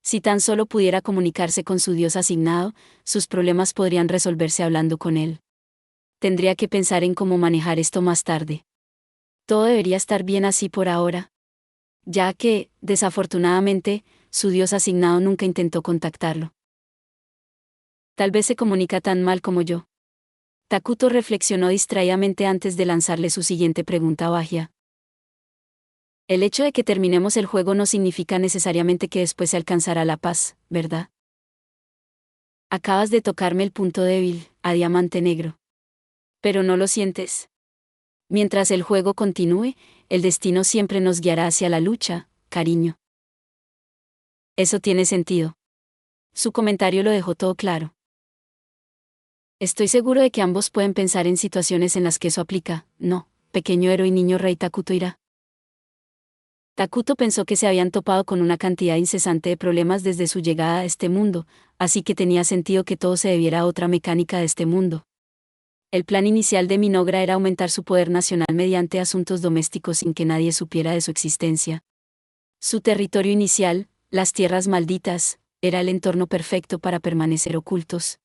Si tan solo pudiera comunicarse con su dios asignado, sus problemas podrían resolverse hablando con él. Tendría que pensar en cómo manejar esto más tarde. Todo debería estar bien así por ahora. Ya que, desafortunadamente, su dios asignado nunca intentó contactarlo. Tal vez se comunica tan mal como yo. Takuto reflexionó distraídamente antes de lanzarle su siguiente pregunta a Bajia. El hecho de que terminemos el juego no significa necesariamente que después se alcanzará la paz, ¿verdad? Acabas de tocarme el punto débil, a diamante negro. Pero no lo sientes. Mientras el juego continúe, el destino siempre nos guiará hacia la lucha, cariño. Eso tiene sentido. Su comentario lo dejó todo claro. Estoy seguro de que ambos pueden pensar en situaciones en las que eso aplica, ¿no, pequeño héroe y niño rey Takuto Ira? Takuto pensó que se habían topado con una cantidad incesante de problemas desde su llegada a este mundo, así que tenía sentido que todo se debiera a otra mecánica de este mundo. El plan inicial de Minogra era aumentar su poder nacional mediante asuntos domésticos sin que nadie supiera de su existencia. Su territorio inicial, las tierras malditas, era el entorno perfecto para permanecer ocultos.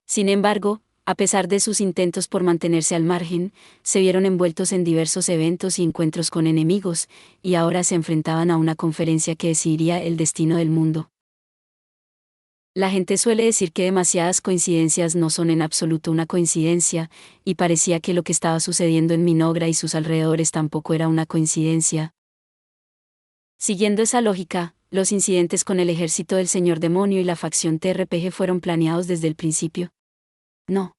Sin embargo, a pesar de sus intentos por mantenerse al margen, se vieron envueltos en diversos eventos y encuentros con enemigos, y ahora se enfrentaban a una conferencia que decidiría el destino del mundo. La gente suele decir que demasiadas coincidencias no son en absoluto una coincidencia, y parecía que lo que estaba sucediendo en Minogra y sus alrededores tampoco era una coincidencia. Siguiendo esa lógica, los incidentes con el ejército del Señor Demonio y la facción TRPG fueron planeados desde el principio. No.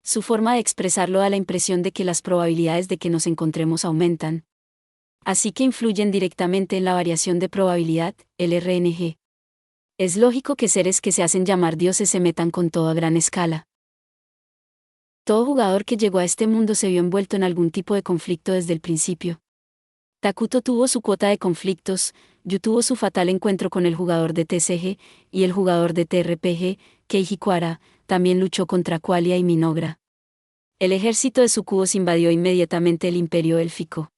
Su forma de expresarlo da la impresión de que las probabilidades de que nos encontremos aumentan. Así que influyen directamente en la variación de probabilidad, el RNG. Es lógico que seres que se hacen llamar dioses se metan con todo a gran escala. Todo jugador que llegó a este mundo se vio envuelto en algún tipo de conflicto desde el principio. Takuto tuvo su cuota de conflictos, Yu tuvo su fatal encuentro con el jugador de TCG, y el jugador de TRPG, Keiji Kuara, también luchó contra Qualia y Minogra. El ejército de Sucubos invadió inmediatamente el imperio élfico.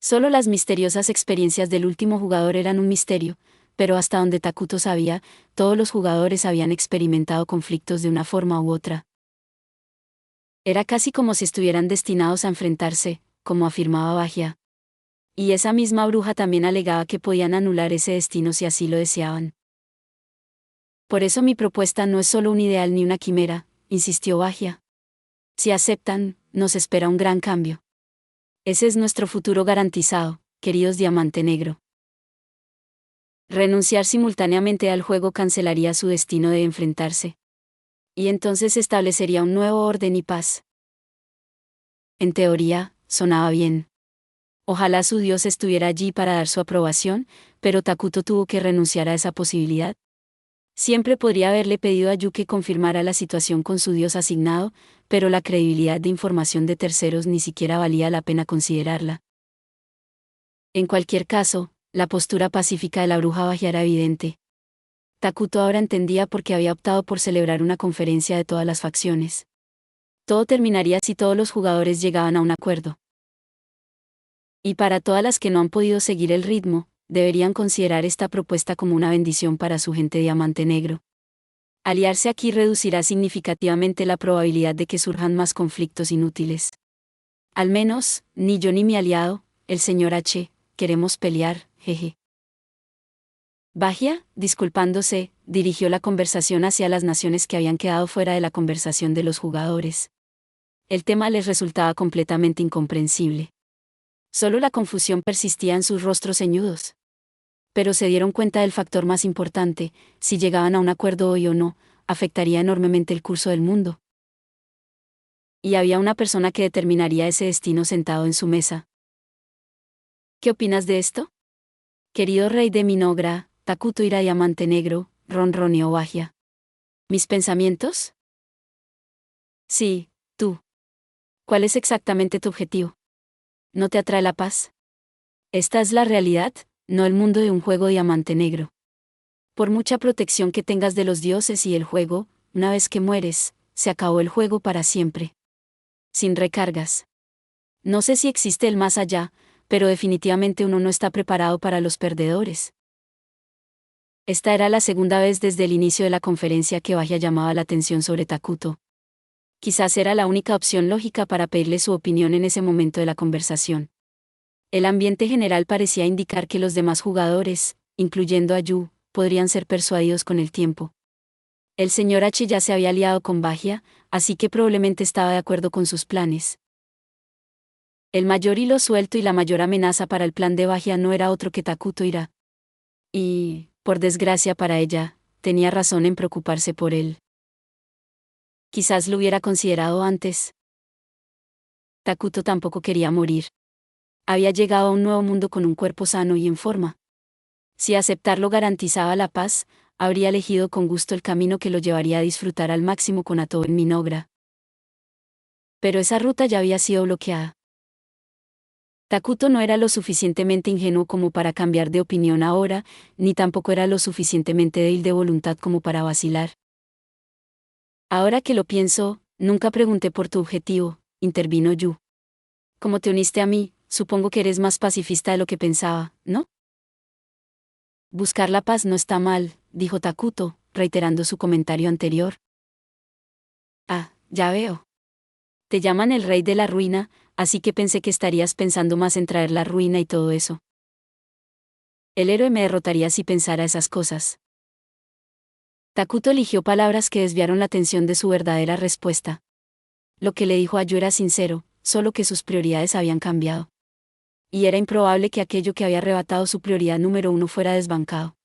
Solo las misteriosas experiencias del último jugador eran un misterio, pero hasta donde Takuto sabía, todos los jugadores habían experimentado conflictos de una forma u otra. Era casi como si estuvieran destinados a enfrentarse, como afirmaba Bajia. Y esa misma bruja también alegaba que podían anular ese destino si así lo deseaban. Por eso mi propuesta no es solo un ideal ni una quimera, insistió Bajia. Si aceptan, nos espera un gran cambio. Ese es nuestro futuro garantizado, queridos Diamante Negro. Renunciar simultáneamente al juego cancelaría su destino de enfrentarse. Y entonces establecería un nuevo orden y paz. En teoría, sonaba bien. Ojalá su dios estuviera allí para dar su aprobación, pero Takuto tuvo que renunciar a esa posibilidad. Siempre podría haberle pedido a Yu que confirmara la situación con su dios asignado, pero la credibilidad de información de terceros ni siquiera valía la pena considerarla. En cualquier caso, la postura pacífica de la bruja Bajia era evidente. Takuto ahora entendía por qué había optado por celebrar una conferencia de todas las facciones. Todo terminaría si todos los jugadores llegaban a un acuerdo. Y para todas las que no han podido seguir el ritmo, deberían considerar esta propuesta como una bendición para su gente Diamante Negro. Aliarse aquí reducirá significativamente la probabilidad de que surjan más conflictos inútiles. Al menos, ni yo ni mi aliado, el señor H, queremos pelear, jeje. Bajia, disculpándose, dirigió la conversación hacia las naciones que habían quedado fuera de la conversación de los jugadores. El tema les resultaba completamente incomprensible. Solo la confusión persistía en sus rostros ceñudos. Pero se dieron cuenta del factor más importante: si llegaban a un acuerdo hoy o no, afectaría enormemente el curso del mundo. Y había una persona que determinaría ese destino sentado en su mesa. ¿Qué opinas de esto? Querido rey de Minogra, Takuto Ira Diamante Negro, ronroneó Bajia. ¿Mis pensamientos? Sí, tú. ¿Cuál es exactamente tu objetivo? ¿No te atrae la paz? Esta es la realidad, no el mundo de un juego Diamante Negro. Por mucha protección que tengas de los dioses y el juego, una vez que mueres, se acabó el juego para siempre. Sin recargas. No sé si existe el más allá, pero definitivamente uno no está preparado para los perdedores. Esta era la segunda vez desde el inicio de la conferencia que Bajia llamaba la atención sobre Takuto. Quizás era la única opción lógica para pedirle su opinión en ese momento de la conversación. El ambiente general parecía indicar que los demás jugadores, incluyendo a Yu, podrían ser persuadidos con el tiempo. El señor H ya se había aliado con Bajia, así que probablemente estaba de acuerdo con sus planes. El mayor hilo suelto y la mayor amenaza para el plan de Bajia no era otro que Takuto Ira. Y, por desgracia para ella, tenía razón en preocuparse por él. Quizás lo hubiera considerado antes. Takuto tampoco quería morir. Había llegado a un nuevo mundo con un cuerpo sano y en forma. Si aceptarlo garantizaba la paz, habría elegido con gusto el camino que lo llevaría a disfrutar al máximo con Ato en Minogra. Pero esa ruta ya había sido bloqueada. Takuto no era lo suficientemente ingenuo como para cambiar de opinión ahora, ni tampoco era lo suficientemente débil de voluntad como para vacilar. Ahora que lo pienso, Nunca pregunté por tu objetivo, intervino Yu. Como te uniste a mí, supongo que eres más pacifista de lo que pensaba, ¿no? Buscar la paz no está mal, dijo Takuto, reiterando su comentario anterior. Ah, ya veo. Te llaman el rey de la ruina, así que pensé que estarías pensando más en traer la ruina y todo eso. El héroe me derrotaría si pensara esas cosas. Takuto eligió palabras que desviaron la atención de su verdadera respuesta. Lo que le dijo a Yu era sincero, solo que sus prioridades habían cambiado. Y era improbable que aquello que había arrebatado su prioridad número uno fuera desbancado.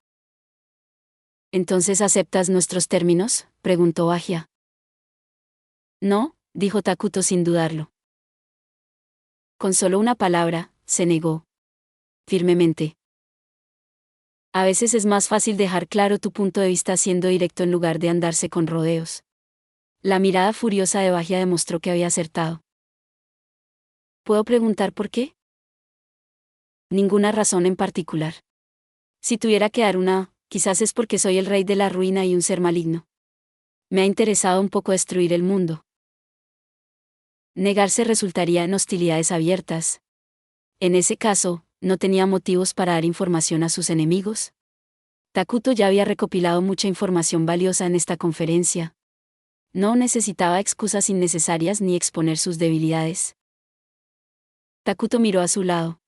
¿Entonces aceptas nuestros términos?, preguntó Bajia. No, dijo Takuto sin dudarlo. Con solo una palabra, se negó. Firmemente. A veces es más fácil dejar claro tu punto de vista siendo directo en lugar de andarse con rodeos. La mirada furiosa de Bajia demostró que había acertado. ¿Puedo preguntar por qué? Ninguna razón en particular. Si tuviera que dar una, quizás es porque soy el rey de la ruina y un ser maligno. Me ha interesado un poco destruir el mundo. Negarse resultaría en hostilidades abiertas. En ese caso, ¿no tenía motivos para dar información a sus enemigos? Takuto ya había recopilado mucha información valiosa en esta conferencia. No necesitaba excusas innecesarias ni exponer sus debilidades. Takuto miró a su lado.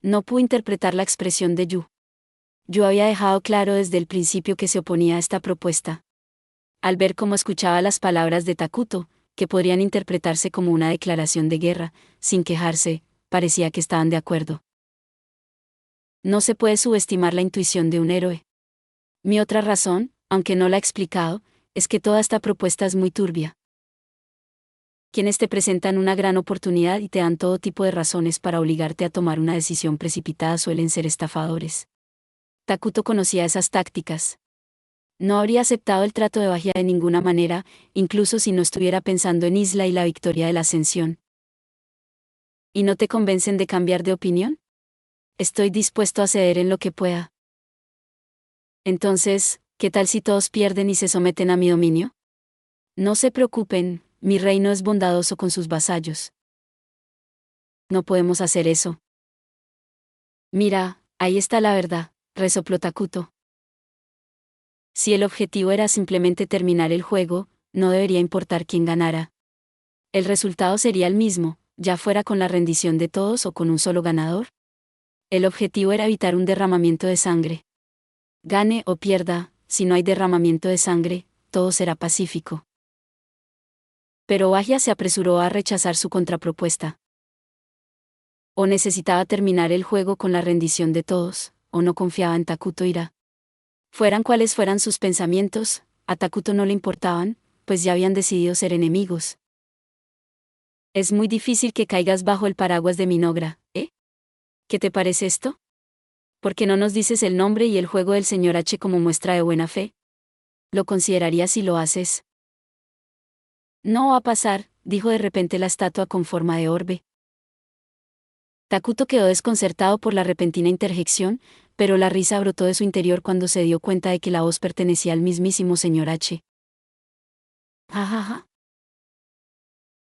No pudo interpretar la expresión de Yu. Yu había dejado claro desde el principio que se oponía a esta propuesta. Al ver cómo escuchaba las palabras de Takuto, que podrían interpretarse como una declaración de guerra, sin quejarse, parecía que estaban de acuerdo. No se puede subestimar la intuición de un héroe. Mi otra razón, aunque no la he explicado, es que toda esta propuesta es muy turbia. Quienes te presentan una gran oportunidad y te dan todo tipo de razones para obligarte a tomar una decisión precipitada suelen ser estafadores. Takuto conocía esas tácticas. No habría aceptado el trato de Bajia de ninguna manera, incluso si no estuviera pensando en Isla y la victoria de la ascensión. ¿Y no te convencen de cambiar de opinión? Estoy dispuesto a ceder en lo que pueda. Entonces, ¿qué tal si todos pierden y se someten a mi dominio? No se preocupen, mi reino es bondadoso con sus vasallos. No podemos hacer eso. Mira, ahí está la verdad, resopló Takuto. Si el objetivo era simplemente terminar el juego, no debería importar quién ganara. El resultado sería el mismo, ya fuera con la rendición de todos o con un solo ganador. El objetivo era evitar un derramamiento de sangre. Gane o pierda, si no hay derramamiento de sangre, todo será pacífico. Pero Bajia se apresuró a rechazar su contrapropuesta. O necesitaba terminar el juego con la rendición de todos, o no confiaba en Takuto Ira. Fueran cuales fueran sus pensamientos, a Takuto no le importaban, pues ya habían decidido ser enemigos. Es muy difícil que caigas bajo el paraguas de Minogra, ¿eh? ¿Qué te parece esto? ¿Por qué no nos dices el nombre y el juego del señor H como muestra de buena fe? ¿Lo considerarías si lo haces? No va a pasar, dijo de repente la estatua con forma de orbe. Takuto quedó desconcertado por la repentina interjección, pero la risa brotó de su interior cuando se dio cuenta de que la voz pertenecía al mismísimo señor H. Jajaja.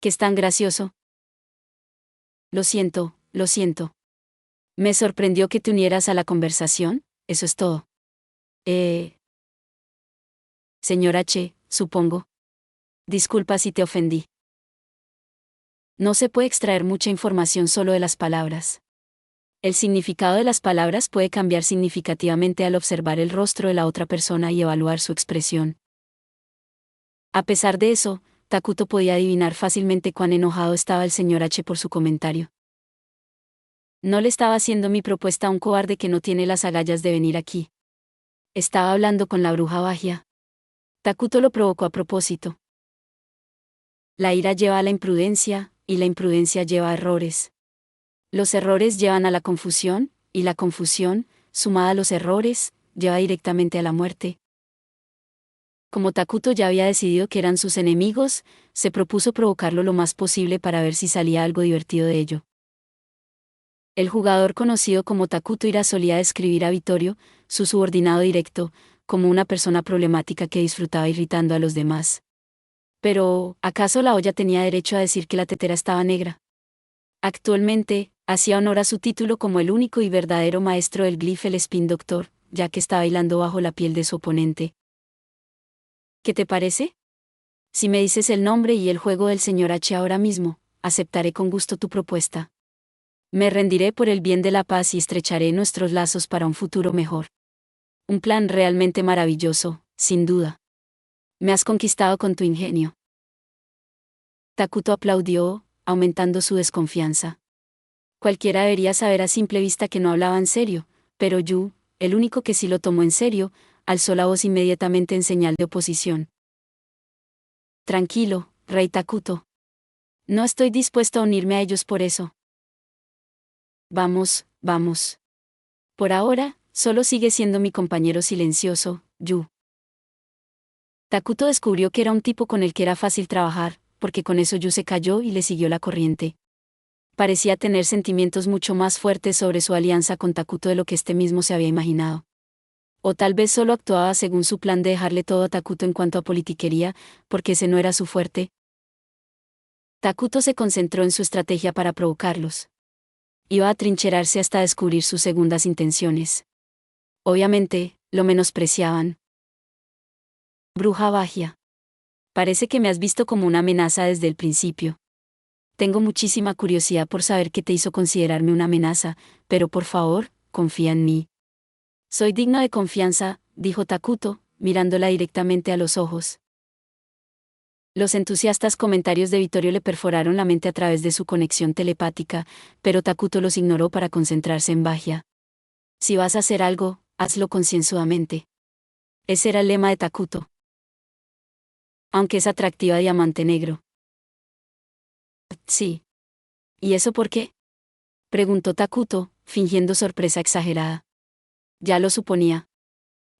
¿Qué es tan gracioso? Lo siento, lo siento. Me sorprendió que te unieras a la conversación, eso es todo. Señor H, supongo. Disculpa si te ofendí. No se puede extraer mucha información solo de las palabras. El significado de las palabras puede cambiar significativamente al observar el rostro de la otra persona y evaluar su expresión. A pesar de eso, Takuto podía adivinar fácilmente cuán enojado estaba el señor H por su comentario. No le estaba haciendo mi propuesta a un cobarde que no tiene las agallas de venir aquí. Estaba hablando con la bruja Bajia. Takuto lo provocó a propósito. La ira lleva a la imprudencia, y la imprudencia lleva a errores. Los errores llevan a la confusión, y la confusión, sumada a los errores, lleva directamente a la muerte. Como Takuto ya había decidido que eran sus enemigos, se propuso provocarlo lo más posible para ver si salía algo divertido de ello. El jugador conocido como Takuto Ira solía describir a Vittorio, su subordinado directo, como una persona problemática que disfrutaba irritando a los demás. Pero, ¿acaso la olla tenía derecho a decir que la tetera estaba negra? Actualmente, hacía honor a su título como el único y verdadero maestro del glif el Spin Doctor, ya que estaba bailando bajo la piel de su oponente. ¿Qué te parece? Si me dices el nombre y el juego del señor H ahora mismo, aceptaré con gusto tu propuesta. Me rendiré por el bien de la paz y estrecharé nuestros lazos para un futuro mejor. Un plan realmente maravilloso, sin duda. Me has conquistado con tu ingenio. Takuto aplaudió, aumentando su desconfianza. Cualquiera debería saber a simple vista que no hablaba en serio, pero Yu, el único que sí lo tomó en serio, alzó la voz inmediatamente en señal de oposición. Tranquilo, Rey Takuto. No estoy dispuesto a unirme a ellos por eso. Vamos, vamos. Por ahora, solo sigue siendo mi compañero silencioso, Yu. Takuto descubrió que era un tipo con el que era fácil trabajar, porque con eso Yu se calló y le siguió la corriente. Parecía tener sentimientos mucho más fuertes sobre su alianza con Takuto de lo que este mismo se había imaginado. O tal vez solo actuaba según su plan de dejarle todo a Takuto en cuanto a politiquería, porque ese no era su fuerte. Takuto se concentró en su estrategia para provocarlos. Iba a trincherarse hasta descubrir sus segundas intenciones. Obviamente, lo menospreciaban. Bruja Bagia. Parece que me has visto como una amenaza desde el principio. Tengo muchísima curiosidad por saber qué te hizo considerarme una amenaza, pero por favor, confía en mí. Soy digno de confianza, dijo Takuto, mirándola directamente a los ojos. Los entusiastas comentarios de Vittorio le perforaron la mente a través de su conexión telepática, pero Takuto los ignoró para concentrarse en Bagia. Si vas a hacer algo, hazlo concienzudamente. Ese era el lema de Takuto. Aunque es atractiva Diamante Negro. Sí. ¿Y eso por qué? Preguntó Takuto, fingiendo sorpresa exagerada. Ya lo suponía.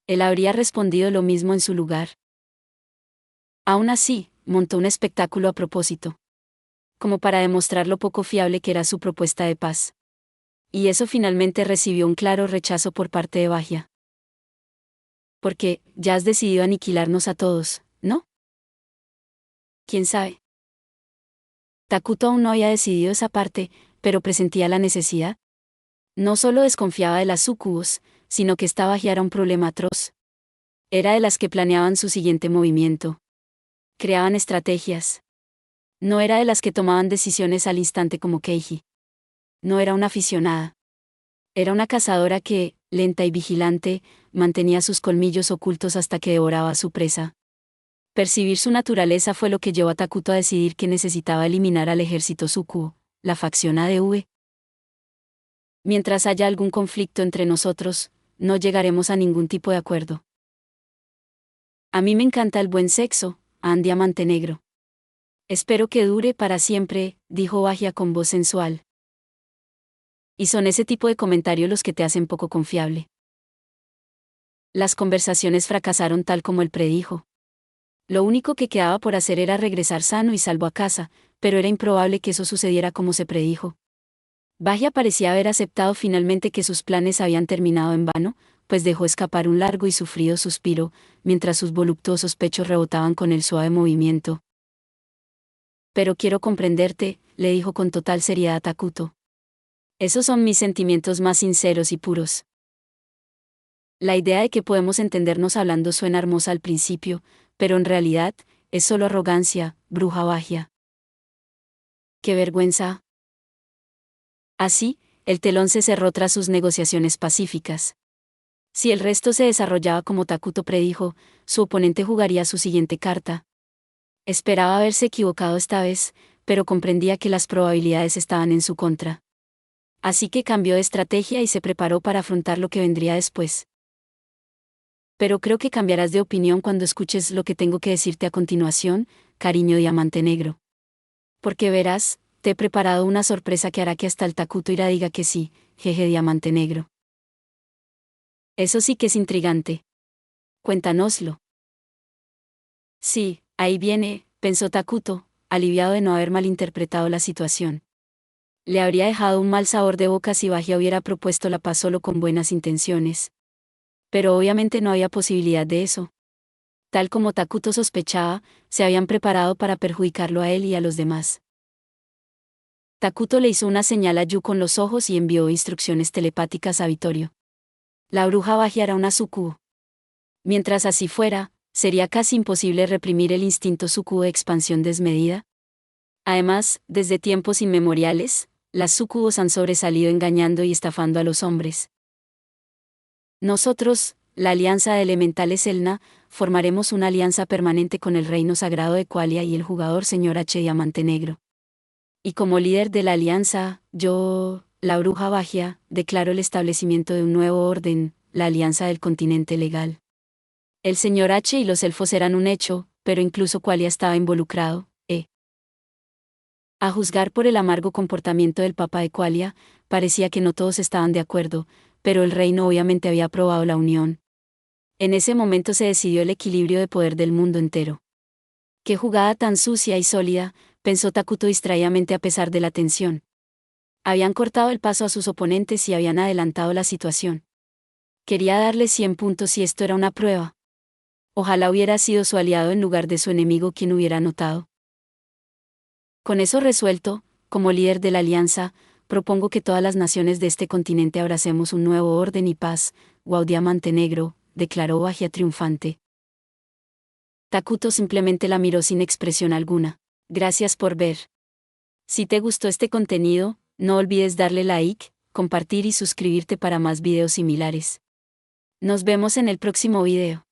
Él habría respondido lo mismo en su lugar. Aún así, montó un espectáculo a propósito. Como para demostrar lo poco fiable que era su propuesta de paz. Y eso finalmente recibió un claro rechazo por parte de Bagia. Porque, ya has decidido aniquilarnos a todos, ¿no? ¿Quién sabe? Takuto aún no había decidido esa parte, pero presentía la necesidad. No solo desconfiaba de las sucubus, sino que esta Bagia era un problema atroz. Era de las que planeaban su siguiente movimiento. Creaban estrategias. No era de las que tomaban decisiones al instante como Keiji. No era una aficionada. Era una cazadora que, lenta y vigilante, mantenía sus colmillos ocultos hasta que devoraba a su presa. Percibir su naturaleza fue lo que llevó a Takuto a decidir que necesitaba eliminar al ejército Sukuo, la facción ADV. Mientras haya algún conflicto entre nosotros, no llegaremos a ningún tipo de acuerdo. A mí me encanta el buen sexo, An Diamante Negro. Espero que dure para siempre, dijo Bagia con voz sensual. Y son ese tipo de comentarios los que te hacen poco confiable. Las conversaciones fracasaron tal como él predijo. Lo único que quedaba por hacer era regresar sano y salvo a casa, pero era improbable que eso sucediera como se predijo. Bagia parecía haber aceptado finalmente que sus planes habían terminado en vano, pues dejó escapar un largo y sufrido suspiro, mientras sus voluptuosos pechos rebotaban con el suave movimiento. Pero quiero comprenderte, le dijo con total seriedad a Takuto. Esos son mis sentimientos más sinceros y puros. La idea de que podemos entendernos hablando suena hermosa al principio, pero en realidad, es solo arrogancia, bruja Bagia. ¡Qué vergüenza! Así, el telón se cerró tras sus negociaciones pacíficas. Si el resto se desarrollaba como Takuto predijo, su oponente jugaría su siguiente carta. Esperaba haberse equivocado esta vez, pero comprendía que las probabilidades estaban en su contra. Así que cambió de estrategia y se preparó para afrontar lo que vendría después. Pero creo que cambiarás de opinión cuando escuches lo que tengo que decirte a continuación, cariño Diamante Negro. Porque verás, te he preparado una sorpresa que hará que hasta el Takuto Ira diga que sí, jeje Diamante Negro. Eso sí que es intrigante. Cuéntanoslo. Sí, ahí viene, pensó Takuto, aliviado de no haber malinterpretado la situación. Le habría dejado un mal sabor de boca si Bagia hubiera propuesto la paz solo con buenas intenciones. Pero obviamente no había posibilidad de eso. Tal como Takuto sospechaba, se habían preparado para perjudicarlo a él y a los demás. Takuto le hizo una señal a Yu con los ojos y envió instrucciones telepáticas a Vittorio. La bruja Bajia era una sucubo. Mientras así fuera, sería casi imposible reprimir el instinto sucubo de expansión desmedida. Además, desde tiempos inmemoriales, las sucubos han sobresalido engañando y estafando a los hombres. Nosotros, la Alianza de Elementales Elna, formaremos una alianza permanente con el Reino Sagrado de Qualia y el jugador Señor H. Diamante Negro. Y como líder de la alianza, yo, la bruja Bajia, declaro el establecimiento de un nuevo orden, la Alianza del Continente Legal. El Señor H. y los elfos eran un hecho, pero incluso Qualia estaba involucrado, A juzgar por el amargo comportamiento del Papa de Qualia, parecía que no todos estaban de acuerdo, pero el reino obviamente había aprobado la unión. En ese momento se decidió el equilibrio de poder del mundo entero. ¡Qué jugada tan sucia y sólida!, pensó Takuto distraídamente a pesar de la tensión. Habían cortado el paso a sus oponentes y habían adelantado la situación. Quería darle 100 puntos y esto era una prueba. Ojalá hubiera sido su aliado en lugar de su enemigo quien hubiera anotado. Con eso resuelto, como líder de la alianza, propongo que todas las naciones de este continente abracemos un nuevo orden y paz, Guau Diamante Negro, declaró Bajia triunfante. Takuto simplemente la miró sin expresión alguna. Gracias por ver. Si te gustó este contenido, no olvides darle like, compartir y suscribirte para más videos similares. Nos vemos en el próximo video.